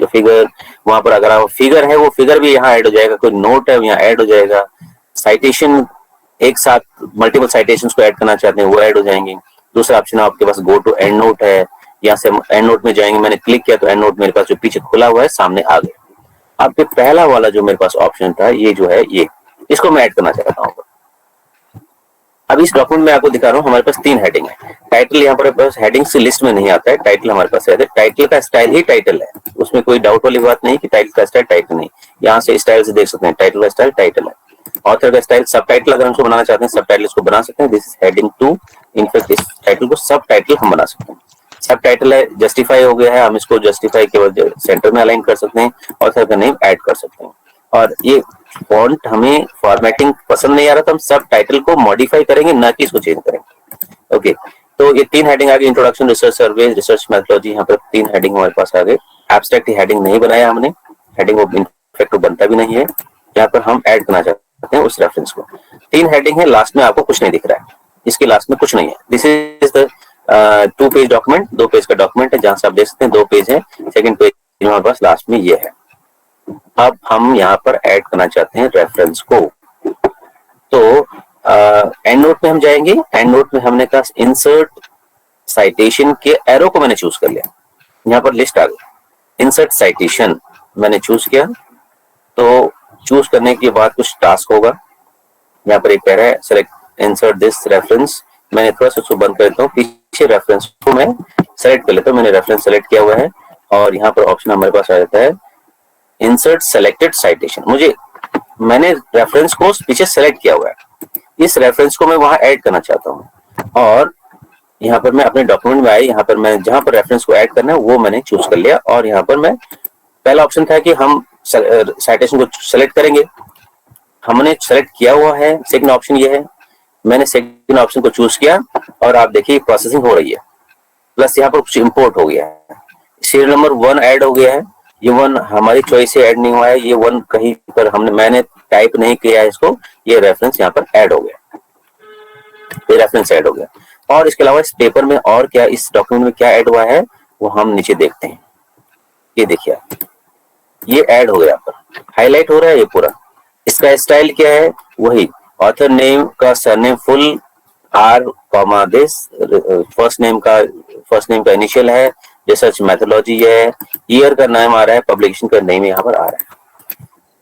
figure. वहां पर अगर आप फिगर है वो फिगर भी यहाँ ऐड हो जाएगा, कोई नोट है यहाँ ऐड हो जाएगा। साइटेशन एक साथ मल्टीपल साइटेशंस को ऐड करना चाहते हैं वो ऐड हो जाएंगे। दूसरा ऑप्शन आपके पास गो टू एंड नोट है, यहाँ से एंड नोट में जाएंगे, मैंने क्लिक किया तो एंड नोट मेरे पास जो पीछे खुला हुआ है सामने आ गया। अब ये पहला वाला जो मेरे पास ऑप्शन था ये जो है ये, इसको मैं ऐड करना चाहता हूँ। अब इस डॉक्यूमेंट में आपको दिखा रहा हूँ हमारे पास 3 हेडिंग है। टाइटल यहाँ पर पास हेडिंग से लिस्ट में नहीं आता है, टाइटल हमारे पास रहता है। टाइटल का स्टाइल ही टाइटल है, उसमें कोई डाउट वाली बात नहीं कि टाइटल का स्टाइल टाइटल नहीं। यहाँ से स्टाइल से देख सकते हैं टाइटल का स्टाइल टाइटल है। ऑथर का स्टाइल सब टाइटल, अगर हमको बनाना चाहते हैं सब टाइटल इसको बना सकते हैं। This is heading 2। इनफैक्ट इस टाइटल को सब टाइटल हम बना सकते हैं। सब टाइटल है, जस्टिफाई हो गया है, हम इसको जस्टिफाई के बाद सेंटर में अलाइन कर सकते हैं, ऑथर का नेम ऐड कर सकते हैं। और ये फॉन्ट हमें फॉर्मेटिंग पसंद नहीं आ रहा तो हम सब टाइटल को मॉडिफाई करेंगे, ना कि इसको चेंज करेंगे। ओके, तो ये 3 हेडिंग आ गई, इंट्रोडक्शन, रिसर्च सर्वे, रिसर्च मेथोडोलॉजी। यहाँ पर 3 हेडिंग हमारे पास आ गए। एब्स्ट्रैक्ट हेडिंग नहीं बनाया हमने, हेडिंग इनफैक्ट बनता भी नहीं है। यहाँ पर हम ऐड करना चाहते हैं उस रेफरेंस को। 3 हेडिंग है, लास्ट में आपको कुछ नहीं दिख रहा है, इसके लास्ट में कुछ नहीं है। This is the 2 page document, 2 page का डॉक्यूमेंट है, जहां से आप देख सकते हैं 2 पेज है। सेकंड पेज हमारे पास लास्ट में ये है। अब हम यहाँ पर ऐड करना चाहते हैं रेफरेंस को, तो एंड नोट में हम जाएंगे। एंड नोट में हमने कहा इंसर्ट साइटेशन के एरो को मैंने चूज कर लिया, यहाँ पर लिस्ट आ गई। इंसर्ट साइटेशन मैंने चूज किया, तो चूज करने के बाद कुछ टास्क होगा। यहाँ पर एक कह रहा है सेलेक्ट इंसर्ट दिस रेफरेंस, मैंने थोड़ा सा उसको बंद कर देता हूँ, पीछे रेफरेंस को मैं सेलेक्ट कर लेता हूँ। मैंने रेफरेंस सेलेक्ट किया हुआ है और यहाँ पर ऑप्शन हमारे पास आ जाता है इंसर्ट सेलेक्टेड साइटेशन। मैंने रेफरेंस को पीछे सेलेक्ट किया हुआ है, इस रेफरेंस को मैं वहां ऐड करना चाहता हूँ। और यहाँ पर मैं अपने डॉक्यूमेंट में आई, यहाँ पर मैं जहां पर रेफरेंस को ऐड करना है वो मैंने चूज कर लिया। और यहाँ पर मैं पहला ऑप्शन था कि हम साइटेशन को सेलेक्ट करेंगे, हमने सेलेक्ट किया हुआ है। सेकंड ऑप्शन ये है, मैंने सेकंड ऑप्शन को चूज किया और आप देखिए प्रोसेसिंग हो रही है। प्लस यहाँ पर कुछ इंपोर्ट हो गया है, सीरियल नंबर 1 ऐड हो गया है। ये 1 हमारी चॉइस से ऐड नहीं हुआ है, ये 1 कहीं पर मैंने टाइप नहीं किया है इसको, ये रेफरेंस यहाँ पर ऐड हो गया, ये रेफरेंस ऐड हो गया। और इसके अलावा इस पेपर में और क्या, इस डॉक्यूमेंट में क्या ऐड हुआ है वो हम नीचे देखते हैं। ये देखिए ये ऐड हो गया, पर हाईलाइट हो रहा है ये पूरा। इसका स्टाइल क्या है, वही ऑथर नेम का surname full R comma this, first name का इनिशियल है, रिसर्च मेथोडोलॉजी है, ईयर का नाम आ रहा है, पब्लिकेशन का नेम यहाँ पर आ रहा है।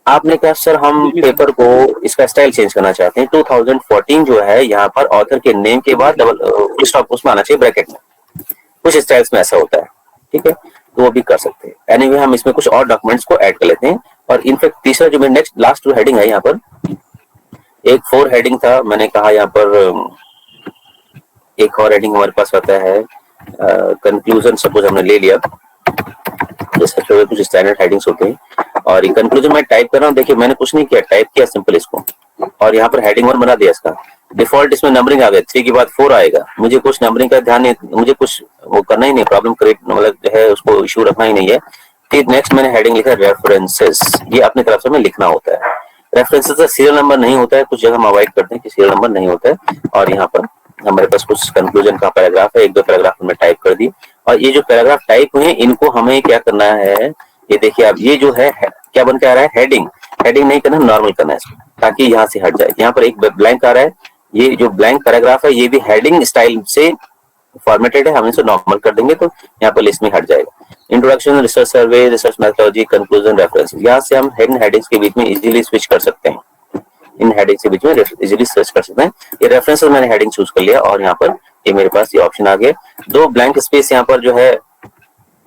आपने कहा सर हम पेपर को इसका स्टाइल चेंज करना चाहते हैं, 2014 जो है यहाँ पर ऑथर के नेम के बाद डबल स्टॉप उसमें आना चाहिए ब्रैकेट में, कुछ स्टाइल्स में ऐसा होता है, ठीक है, तो वो भी कर सकते हैं। एनीवे हम इसमें कुछ और डॉक्यूमेंट्स को ऐड कर लेते हैं। और इनफैक्ट तीसरा जो मेरे नेक्स्ट लास्ट जो हेडिंग है यहाँ पर एक 4 हेडिंग था, मैंने कहा यहाँ पर एक और हेडिंग हमारे पास आता है कंक्लूजन, सपोज हमने ले लिया, जैसे कुछ स्टैंडर्ड हेडिंग्स होते हैं और ये कंक्लूजन मैं टाइप कर रहा हूँ। देखिए मैंने कुछ नहीं किया, टाइप किया सिंपल इसको और यहाँ पर हेडिंग 1 बना दिया इसका। डिफॉल्ट इसमें नंबरिंग आ गया, 3 के बाद 4 आएगा। मुझे कुछ नंबरिंग का ध्यान नहीं, मुझे कुछ वो करना ही नहीं, प्रॉब्लम क्रिएट मतलब जो है उसको इशू रखना ही नहीं है। फिर नेक्स्ट मैंने हेडिंग लिखा रेफरेंसेस, ये अपनी तरफ से हमें लिखना होता है। रेफरेंसेस का सीरियल नंबर नहीं होता है, कुछ जगह हम अवॉइड करते हैं कि सीरियल नंबर नहीं होता है। और यहाँ पर हमारे पास कुछ कंक्लूजन का पैराग्राफ है, 1-2 पैराग्राफ हमने टाइप कर दी और ये जो पैराग्राफ टाइप हुए इनको हमें क्या करना है, ये देखिए अब ये जो है क्या बन के आ रहा है, हेडिंग। हेडिंग नहीं करना, नॉर्मल करना है इसको, ताकि यहाँ से हट जाए। यहाँ पर एक ब्लैंक आ रहा है, ये जो ब्लैंक पैराग्राफ है ये भी हेडिंग स्टाइल से फॉर्मेटेड है, हम इसे नॉर्मल कर देंगे तो यहाँ पर लिस्ट में हट जाएगा। इंट्रोडक्शन, रिसर्च सर्वे, रिसर्च मेथोडोलॉजी, कंक्लूजन, रेफरेंस, यहाँ से हम हेडिंग्स के बीच में इजीली स्विच कर सकते हैं, इन हेडिंग्स के बीच में इजीली सर्च कर सकते हैं। ये रेफरेंसेस मैंने हेडिंग चूज कर लिया और यहाँ पर ये मेरे पास ये ऑप्शन आ गया। 2 ब्लैंक स्पेस यहाँ पर जो है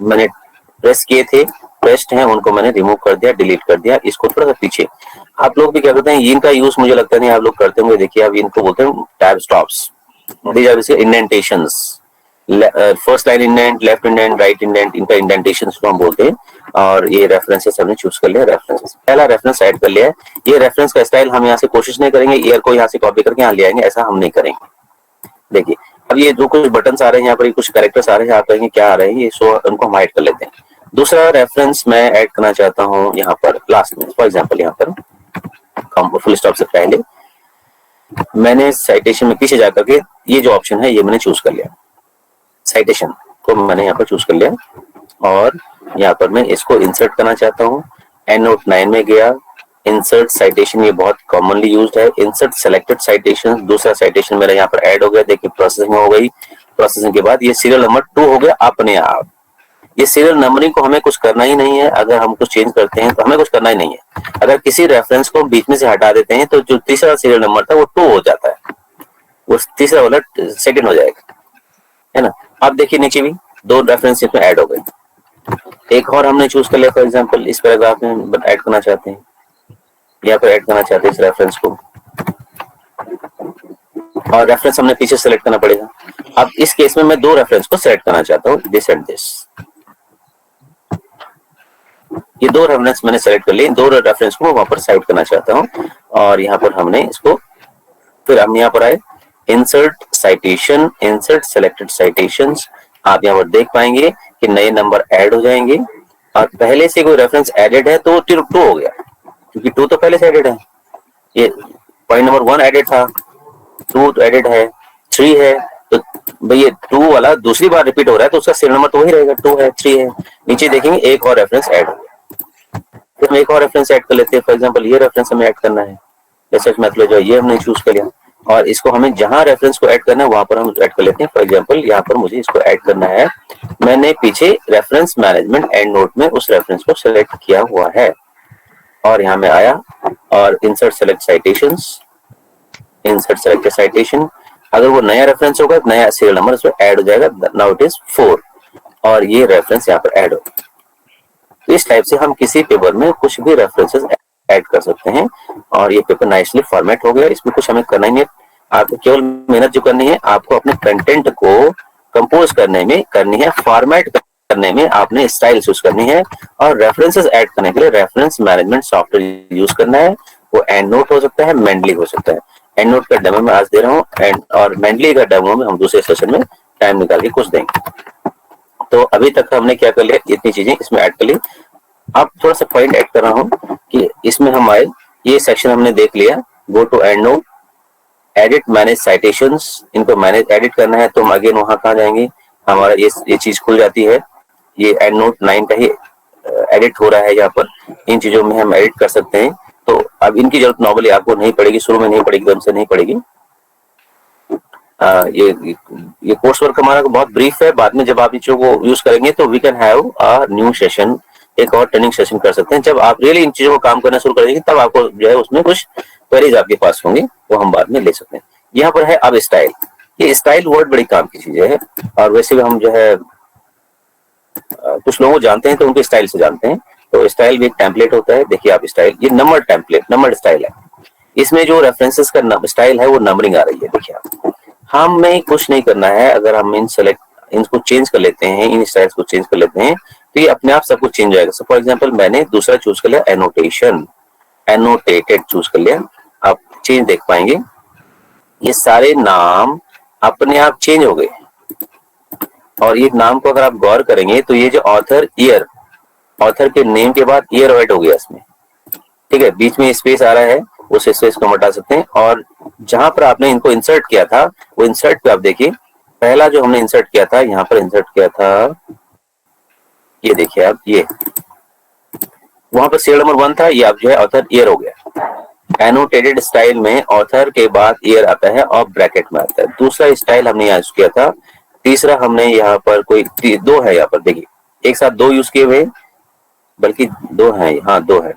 मैंने प्रेस किए थे, प्रेस्ड हैं, उनको मैंने रिमूव कर दिया, डिलीट कर दिया। इसको थोड़ा सा पीछे, आप लोग भी क्या करते हैं, इनका यूज मुझे लगता नहीं आप लोग करते होंगे। देखिए अब इनको बोलते हैं टैब स्टॉप्स, दीज आर इसके indentations, first line indent, left indent, right indent, इनका इंडेंटेशंस को हम बोलते हैं। और ये रेफरेंसेस हमने चूज कर लिया, रेफरेंसेस पहला रेफरेंस ऐड कर लिया है। ये रेफरेंस का स्टाइल हम यहाँ से कोशिश नहीं करेंगे ईयर को यहाँ से कॉपी करके यहाँ ले आएंगे, ऐसा हम नहीं करेंगे। देखिए अब ये जो कुछ बटन्स आ रहे हैं यहाँ पर, कुछ कैरेक्टर्स आ रहे हैं, आप कहेंगे क्या आ रहे हैं ये, सो उनको हम हाइड कर लेते हैं। दूसरा रेफरेंस मैं ऐड करना चाहता हूँ यहाँ पर लास्ट में, फॉर एग्जांपल यहाँ पर फुल स्टॉप से पहले मैंने साइटेशन में पीछे जाकर के ये जो ऑप्शन है ये मैंने चूज कर लिया, साइटेशन को मैंने यहाँ पर चूज कर लिया और यहाँ पर मैं इसको इंसर्ट करना चाहता हूँ। एंड नोट 9 में गया, इंसर्ट साइटेशन, ये बहुत कॉमनली यूज्ड है। इंसर्ट सेलेक्टेड साइटेशन, दूसरा साइटेशन मेरा यहाँ पर ऐड हो गया। देखिए प्रोसेसिंग हो गई, प्रोसेसिंग के बाद ये सीरियल नंबर 2 हो गया अपने आप। ये सीरियल नंबरिंग को हमें कुछ करना ही नहीं है, अगर हम कुछ चेंज करते हैं तो हमें कुछ करना ही नहीं है। अगर किसी रेफरेंस को बीच में से हटा देते हैं तो जो तीसरा सीरियल नंबर था वो 2 हो जाता है, वो तीसरा वाला सेकंड हो जाएगा, है ना। आप देखिए नीचे भी 2 रेफरेंस इसमें ऐड हो गए। एक और हमने चूज कर लिया, फॉर एग्जांपल इस पैराग्राफ में ऐड करना चाहते हैं, यहाँ पर ऐड करना चाहते हैं इस रेफरेंस को और रेफरेंस हमने पीछे सेलेक्ट करना पड़ेगा। अब इस केस में मैं 2 रेफरेंस को सेलेक्ट करना चाहता हूँ, दिस एंड दिस। ये 2 रेफरेंस मैंने सेलेक्ट कर लिए, 2 रेफरेंस को मैं वहां पर साइड करना चाहता हूँ और यहाँ पर हमने इसको, फिर हम यहाँ पर आए insert citation, insert selected citations. आप यहाँ पर देख पाएंगे कि नए नंबर ऐड हो जाएंगे और पहले से कोई रेफरेंस एडेड है तो 2 हो गया, क्योंकि 2 तो पहले से एडेड है। ये पॉइंट नंबर 1 एडेड था, 2 तो एडेड है, 3 है, तो भाई ये 2 वाला दूसरी बार रिपीट हो रहा है तो उसका सीरियल नंबर तो वही रहेगा, 2 है, 3 है। नीचे देखेंगे एक और रेफरेंस ऐड हो गया, फिर हम एक और रेफरेंस ऐड कर लेते हैं। फॉर एग्जांपल ये रेफरेंस हमें ऐड करना है, रिसर्च मेथोडोलॉजी, ये हमने चूज कर लिया और इसको हमें जहां रेफरेंस को ऐड करना है वहां पर हम ऐड कर लेते हैं। फॉर एग्जांपल यहाँ पर मुझे इसको ऐड करना है, मैंने पीछे रेफरेंस मैनेजमेंट एंड नोट में उस रेफरेंस को सिलेक्ट किया हुआ है और यहाँ में आया और insert select citations, insert select citation. अगर वो नया रेफरेंस होगा, नया सीरियल नंबर उसमें ऐड हो जाएगा, नाउ इट इज 4 और ये रेफरेंस यहाँ पर ऐड होगा। तो इस टाइप से हम किसी पेपर में कुछ भी रेफरेंसेस ऐड कर सकते हैं और ये पेपर नाइसली फॉर्मेट हो गया। इसमें कुछ हमें करना ही नहीं है, आपको केवल मेहनत जो करनी है, आपको अपने कंटेंट को कंपोज करने में करनी है, फॉर्मेट करने में आपने स्टाइल चूज करनी है और रेफरेंसेस ऐड करने के लिए रेफरेंस मैनेजमेंट सॉफ्टवेयर यूज करना है। वो एंड नोट हो सकता है, मेंडली हो सकता है। एंड नोट का डेमो मैं आज दे रहा हूँ एंड और मेंडली का डेमो में हम दूसरे सेशन में टाइम निकाल के कुछ देंगे। तो अभी तक हमने क्या कर लिया, इतनी चीजें इसमें ऐड कर ली। अब थोड़ा सा पॉइंट ऐड कर रहा हूँ कि इसमें हम आए, ये सेक्शन हमने देख लिया, go to EndNote, edit manage citations, इनको मैनेज एडिट करना है तो हम अगेन वहां कहाँ जाएंगे, हमारा ये चीज खुल जाती है, ये एंड नोट 9 का ही एडिट हो रहा है। यहाँ पर इन चीजों में हम एडिट कर सकते हैं, तो अब इनकी जरूरत नॉर्मली आपको नहीं पड़ेगी, शुरू में नहीं पड़ेगी, एकदम से नहीं पड़ेगी। ये कोर्स वर्क हमारा बहुत ब्रीफ है, बाद में जब आप इन चीजों को यूज करेंगे तो we can have a new session, एक और ट्रेनिंग सेशन कर सकते हैं। जब आप रियली इन चीजों को काम करना शुरू करेंगे तब आपको जो है उसमें कुछ क्वेरीज आपके पास होंगे, वो हम बाद में ले सकते हैं। यहाँ पर है अब स्टाइल, ये स्टाइल वर्ड बड़ी काम की चीज है और वैसे भी हम जो है कुछ लोगों को जानते हैं तो उनके स्टाइल से जानते हैं। तो स्टाइल भी एक टेम्पलेट होता है, देखिए आप स्टाइल, ये नंबर टेम्पलेट, नंबर स्टाइल है। इसमें जो रेफरेंसेस का स्टाइल है वो नंबरिंग आ रही है। देखिए आप, हमें कुछ नहीं करना है, अगर हम इनको चेंज कर लेते हैं, इन स्टाइल्स को चेंज कर लेते हैं तो ये अपने आप सब कुछ चेंज हो जाएगा। सो फॉर एग्जांपल मैंने दूसरा चूज कर लिया एनोटेशन, एनोटेटेड चूज कर लिया, आप चेंज देख पाएंगे ये सारे नाम अपने आप चेंज हो गए। और ये नाम को अगर आप गौर करेंगे तो ये जो ऑथर ईयर, ऑथर के नेम के बाद ईयर ऐड हो गया इसमें, ठीक है। बीच में स्पेस आ रहा है, उस स्पेस को हटा सकते हैं। और जहां पर आपने इनको इंसर्ट किया था वो इंसर्ट पे आप देखिए, पहला जो हमने इंसर्ट किया था यहाँ पर इंसर्ट किया था, ये देखिए आप, ये वहां पर सीरियल नंबर 1 था, ये अब जो है ऑथर ईयर हो गया। एनोटेटेड स्टाइल में ऑथर के बाद ईयर आता है और ब्रैकेट में आता है। दूसरा स्टाइल हमने यहाँ यूज किया था, तीसरा हमने यहाँ पर कोई दो है, यहाँ पर देखिए एक साथ दो यूज किए हुए, बल्कि दो है, हाँ दो है।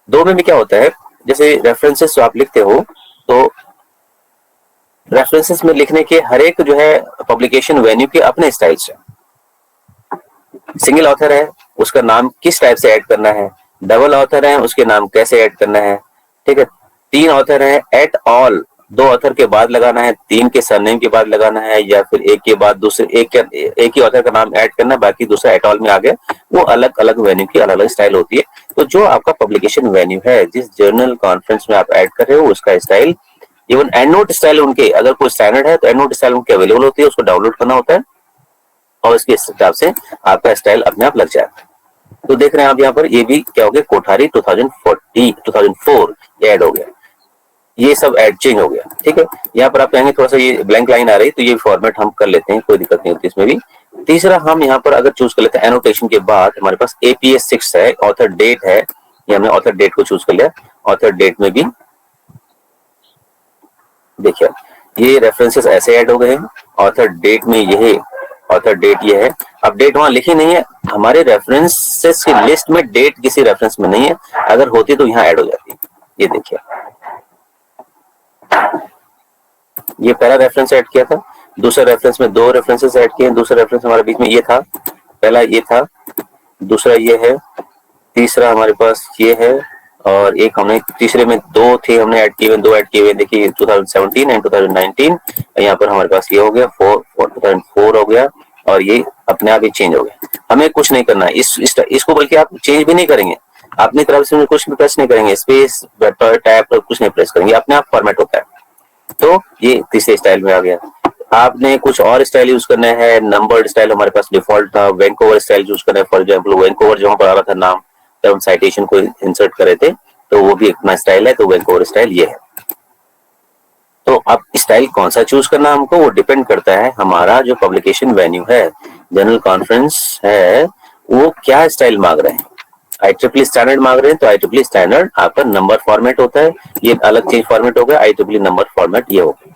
दो में भी क्या होता है, जैसे रेफरेंसेस आप लिखते हो तो रेफरेंसेस में लिखने के हर एक जो है पब्लिकेशन वेन्यू के अपने स्टाइल्स है। सिंगल ऑथर है, उसका नाम किस टाइप से ऐड करना है, डबल ऑथर है, उसके नाम कैसे ऐड करना है, ठीक है। तीन ऑथर है, एट ऑल, दो ऑथर के बाद लगाना है, तीन के सरनेम के बाद लगाना है, या फिर एक के बाद दूसरे, एक ही ऑथर का नाम ऐड करना है, बाकी दूसरा एट ऑल में आ गया। वो अलग अलग वेन्यू की अलग अलग स्टाइल होती है। तो जो आपका पब्लिकेशन वेन्यू है, जिस जर्नल कॉन्फ्रेंस में आप ऐड कर रहे हो, उसका style, even and note style उनके, अगर कोई स्टैंडर्ड है तो एंड नोट स्टाइल उनके अवेलेबल होती है, उसको डाउनलोड करना होता है और इसके हिसाब से आपका स्टाइल अपने आप लग जाएगा। तो देख रहे हैं आप यहाँ पर, ये भी क्या हो गया, कोठारी 2004 ये ऐड हो गया, ये सब ऐड चेंज हो गया, ठीक है। यहाँ पर आप कहेंगे थोड़ा सा ये ब्लैंक लाइन आ रही, तो ये फॉर्मेट हम कर लेते हैं, कोई दिक्कत नहीं होती इसमें भी। तीसरा हम यहाँ पर अगर चूज कर लेते हैं एनोटेशन के बाद, हमारे पास APS 6 है, ऑथर डेट है, ये हमने ऑथर डेट को चूज कर लिया। ऑथर डेट में भी देखिए ये रेफरेंसेस ऐसे ऐड हो गए हैं। ऑथर डेट में यही ऑथर डेट ये है, अब डेट वहां लिखी नहीं है, हमारे रेफरेंसेस की लिस्ट में डेट किसी रेफरेंस में नहीं है, अगर होती तो यहाँ ऐड हो जाती है। ये देखिए, ये पहला रेफरेंस ऐड किया था, दूसरे रेफरेंस में दो रेफरेंसेस ऐड किए, दूसरा रेफरेंस हमारे बीच में ये था, पहला ये था, दूसरा ये है, तीसरा हमारे पास ये है, और एक हमने तीसरे में दो थे हमने ऐड किए हुए, दो ऐड किए हुए, देखिए 2017 एंड 2019। यहाँ पर हमारे पास ये हो गया 2004 हो गया, और ये अपने आप ही चेंज हो गया। हमें कुछ नहीं करना है इसको, बल्कि आप चेंज भी नहीं करेंगे, अपनी तरफ से कुछ भी प्रेस नहीं करेंगे, स्पेस टैब कुछ नहीं प्रेस करेंगे, अपने आप फॉर्मेट होता है। तो ये तीसरे स्टाइल में आ गया। आपने कुछ और स्टाइल यूज करना है, नंबर्ड स्टाइल हमारे पास डिफॉल्ट था, वैंकूवर स्टाइल यूज करना है। फॉर एग्जांपल वैंकूवर जहां पर आ रहा था नाम, जब हम साइटेशन को इंसर्ट करे थे, तो वो भी अपना स्टाइल है, तो वैंकूवर स्टाइल ये है। तो अब स्टाइल कौन सा चूज करना हमको, वो डिपेंड करता है हमारा जो पब्लिकेशन वेन्यू है, जनरल कॉन्फ्रेंस है, वो क्या स्टाइल मांग रहे हैं। IEEE स्टैंडर्ड मांग रहे हैं तो IEEE स्टैंडर्ड आपका नंबर फॉर्मेट होता है, ये अलग चेंज फॉर्मेट हो गया, IEEE नंबर फॉर्मेट ये हो गया,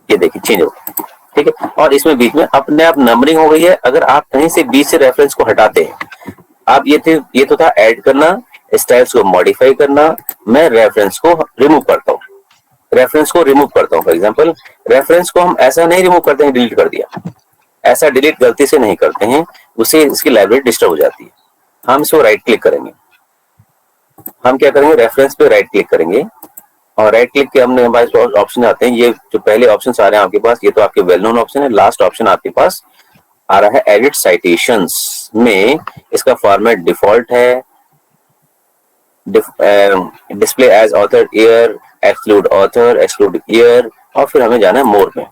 ये देखिए चेंज हो गया, ठीक है। और इसमें बीच में अपने आप नंबरिंग हो गई है। अगर आप कहीं से बीच से रेफरेंस को हटाते हैं, आप ये तो था ऐड करना, स्टाइल्स को मॉडिफाई करना, मैं रेफरेंस को रिमूव करता हूँ, रेफरेंस को रिमूव करता हूँ। फॉर एग्जांपल रेफरेंस को हम ऐसा नहीं रिमूव करते हैं, डिलीट कर दिया, ऐसा डिलीट गलती से नहीं करते हैं, उससे इसकी लाइब्रेरी डिस्टर्ब हो जाती है। हम इसको राइट क्लिक करेंगे, हम क्या करेंगे, रेफरेंस पे राइट क्लिक करेंगे, और राइट क्लिक के हमने हमारे पास ऑप्शन आते हैं। ये जो पहले ऑप्शन आ रहे हैं आपके पास, ये तो आपके वेल नोन ऑप्शन है। लास्ट ऑप्शन आपके पास आ रहा है एडिट साइटेशंस में, इसका फॉर्मेट डिफॉल्ट है, display as author year, exclude author, exclude year, और फिर हमें जाना है मोर में।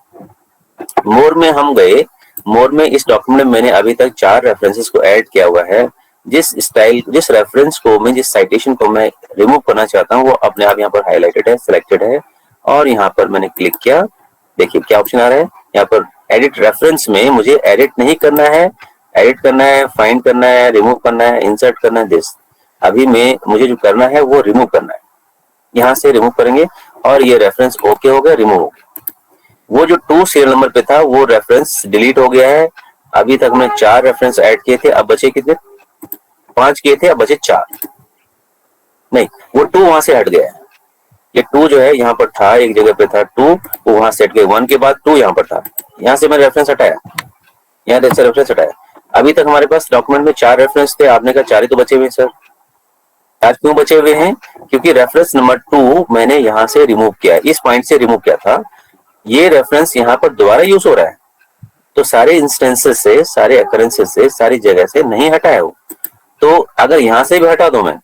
मोर में हम गए, मोर में इस डॉक्यूमेंट में मैंने अभी तक 4 रेफरेंसेस को ऐड किया हुआ है। जिस रेफरेंस को मैं, जिस साइटेशन को मैं रिमूव करना चाहता हूँ, वो अपने आप यहाँ पर हाईलाइटेड है, सिलेक्टेड है, और यहाँ पर मैंने क्लिक किया। देखिए क्या ऑप्शन आ रहा है यहाँ पर, एडिट रेफरेंस में मुझे एडिट नहीं करना है, एडिट करना है, फाइंड करना है, रिमूव करना है, इंसर्ट करना है, दिस अभी मुझे जो करना है वो रिमूव करना है। यहाँ से रिमूव करेंगे और ये रेफरेंस ओके हो गया, रिमूव हो गया। वो जो 2 सीरियल नंबर पे था वो रेफरेंस डिलीट हो गया है। अभी तक हमने 4 रेफरेंस ऐड किए थे, अब बचे कितने, 5 किए थे, अब बचे 4। नहीं, वो 2 वहां से हट गया है। ये 2 जो है यहाँ पर था, एक जगह पे था 2, वो वहां से हट गया। 1 के बाद 2 यहाँ पर था, यहाँ से मैंने रेफरेंस हटाया, यहाँ से रेफरेंस हटाया। अभी तक हमारे पास डॉक्यूमेंट में 4 रेफरेंस थे, आपने कहा 4 ही तो बचे हुए सर, आज क्यों बचे हुए हैं? क्योंकि रेफरेंस नंबर 2 मैंने यहाँ से रिमूव किया, इस पॉइंट से रिमूव किया था, ये रेफरेंस यहाँ पर दोबारा यूज हो रहा है, तो सारे इंस्टेंसेस से, सारे अकरेंसेस से, सारी जगह से नहीं हटा है वो। तो अगर यहाँ से भी हटा दो मैं,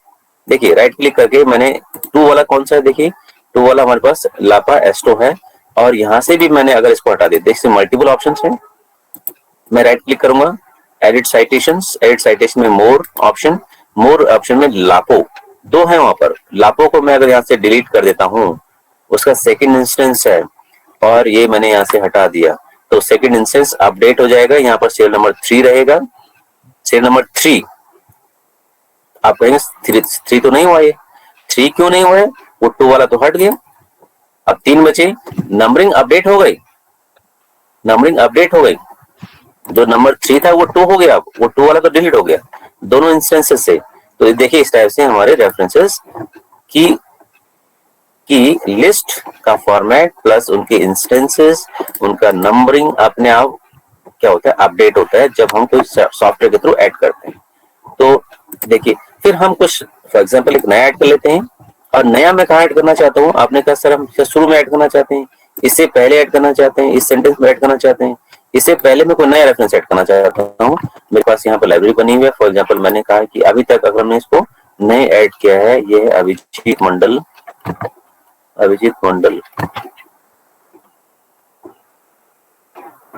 देखिए राइट क्लिक करके मैंने 2 वाला कौन सा है, देखिए 2 वाला हमारे पास लापा एस्टो है, और यहाँ से भी मैंने अगर इसको हटा दिया, देखिए मल्टीपल ऑप्शंस हैं, मैं राइट क्लिक करूंगा, एडिट साइटेशंस, एडिट साइटेशन में मोर ऑप्शन में लापो 2 है, वहां पर लापो को मैं अगर यहाँ से डिलीट कर देता हूँ, उसका सेकंड इंस्टेंस है और ये मैंने यहाँ से हटा दिया, तो सेकंड इंस्टेंस अपडेट हो जाएगा, यहाँ पर सीरियल नंबर 3 रहेगा। सीरियल नंबर 3 आप कहेंगे 3 तो नहीं हुआ, ये 3 क्यों नहीं हुआ है? वो 2 वाला तो हट गया, अब 3 बचे, नंबरिंग अपडेट हो गई, नंबरिंग अपडेट हो गई, जो नंबर 3 था वो 2 हो गया, वो 2 वाला तो डिलीट हो गया दोनों इंस्टेंसेस से। तो देखिए इस टाइप से हमारे रेफरेंसेस की लिस्ट का फॉर्मेट प्लस उनके इंस्टेंसेस, उनका नंबरिंग अपने आप क्या होता है, अपडेट होता है जब हम कोई सॉफ्टवेयर के थ्रू ऐड करते हैं। तो देखिए फिर हम कुछ फॉर एग्जांपल एक नया ऐड कर लेते हैं, और नया मैं कहाँ ऐड करना चाहता हूँ, आपने कहा सर हम शुरू में ऐड करना चाहते हैं, इससे पहले ऐड करना चाहते हैं, इस सेंटेंस में ऐड करना चाहते हैं, इससे पहले मैं कोई नया रेफरेंस ऐड करना चाहता हूँ। मेरे पास यहाँ पर लाइब्रेरी बनी हुई है, फॉर एग्जांपल मैंने कहा कि अभी तक अगर हमने इसको नए ऐड किया है, ये है अभिजीत मंडल,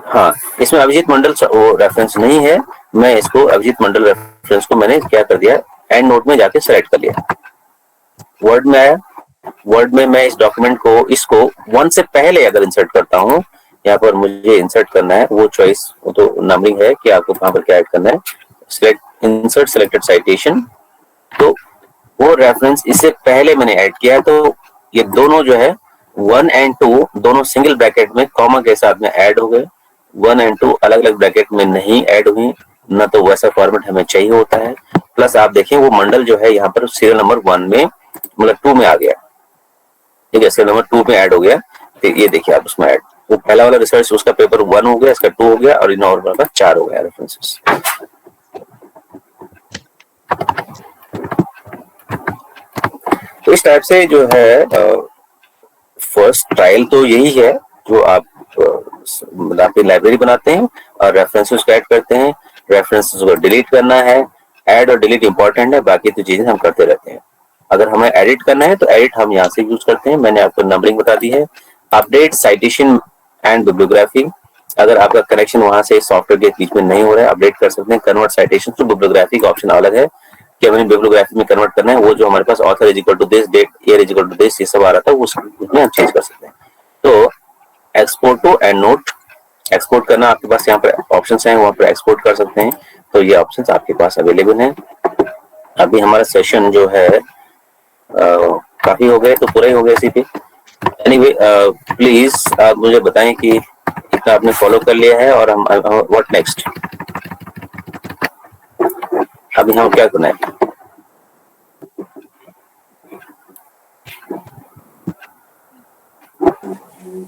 हाँ इसमें अभिजीत मंडल वो रेफरेंस नहीं है, मैं इसको अभिजीत मंडल रेफरेंस को मैंने क्या कर दिया, एंड नोट में जाके सेलेक्ट कर लिया, वर्ड में आया, वर्ड में मैं इस डॉक्यूमेंट को इसको 1 से पहले अगर इंसर्ट करता हूँ, यहाँ पर मुझे इंसर्ट करना है, वो चॉइस वो तो नंबरिंग है कि आपको कहाँ पर क्या ऐड करना है, सिलेक्ट इंसर्ट सिलेक्टेड साइटेशन, तो वो रेफरेंस इससे पहले मैंने ऐड किया है, तो ये दोनों जो है 1 एंड 2 दोनों सिंगल ब्रैकेट में कॉमा के साथ में ऐड हो गए, 1 एंड 2 अलग अलग ब्रैकेट में नहीं ऐड हुई, ना तो वैसा फॉर्मेट हमें चाहिए होता है। प्लस आप देखें वो मंडल जो है यहाँ पर सीरियल नंबर 1 में मतलब 2 में आ गया, ठीक है, सीरियल नंबर 2 में ऐड हो गया, तो ये देखिए आप उसमें ऐड, वो पहला वाला रिसर्च उसका पेपर 1 हो गया, इसका 2 हो गया, और इन और का 4 हो गया रेफरेंसेस। तो इस टाइप से जो है फर्स्ट ट्रायल तो यही है, जो आप आपकी लाइब्रेरी बनाते हैं और रेफरेंसेस ऐड करते हैं, रेफरेंसेस को डिलीट करना है, ऐड और डिलीट इंपॉर्टेंट है, बाकी तो चीजें हम करते रहते हैं। अगर हमें एडिट करना है तो एडिट हम यहाँ से यूज करते हैं, मैंने आपको नंबरिंग बता दी है। अपडेट साइटेशन एंड बिब्लियोग्राफी, अगर आपका कनेक्शन वहां से सॉफ्टवेयर के बीच में नहीं हो रहा है, अपडेट कर सकते हैं। कन्वर्ट साइटेशन टू बिब्लियोग्राफी का ऑप्शन अलग है कि हमें बिब्लियोग्राफी में कन्वर्ट करना है, वो जो हमारे पास author is equal to this, date year is equal to this, ये सब आ रहा था, उसमें हम चेंज कर सकते हैं। तो export to EndNote, export करना आपके पास यहाँ पर ऑप्शंस हैं, वहां पर एक्सपोर्ट कर सकते हैं, तो ये ऑप्शंस आपके पास अवेलेबल हैं। अभी हमारा सेशन जो है काफी हो गए, तो पूरा ही हो गया इसी पे। एनीवे प्लीज आप मुझे बताएं कि इतना आपने फॉलो कर लिया है, और हम व्हाट नेक्स्ट, अभी हम क्या करना है।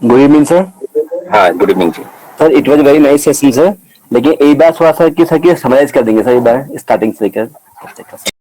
Good evening sir. हाँ good evening ji. Sir it was very nice session sir, लेकिन एक बार थोड़ा सा कि सर समराइज कर देंगे सर, एक बार स्टार्टिंग से लेकर।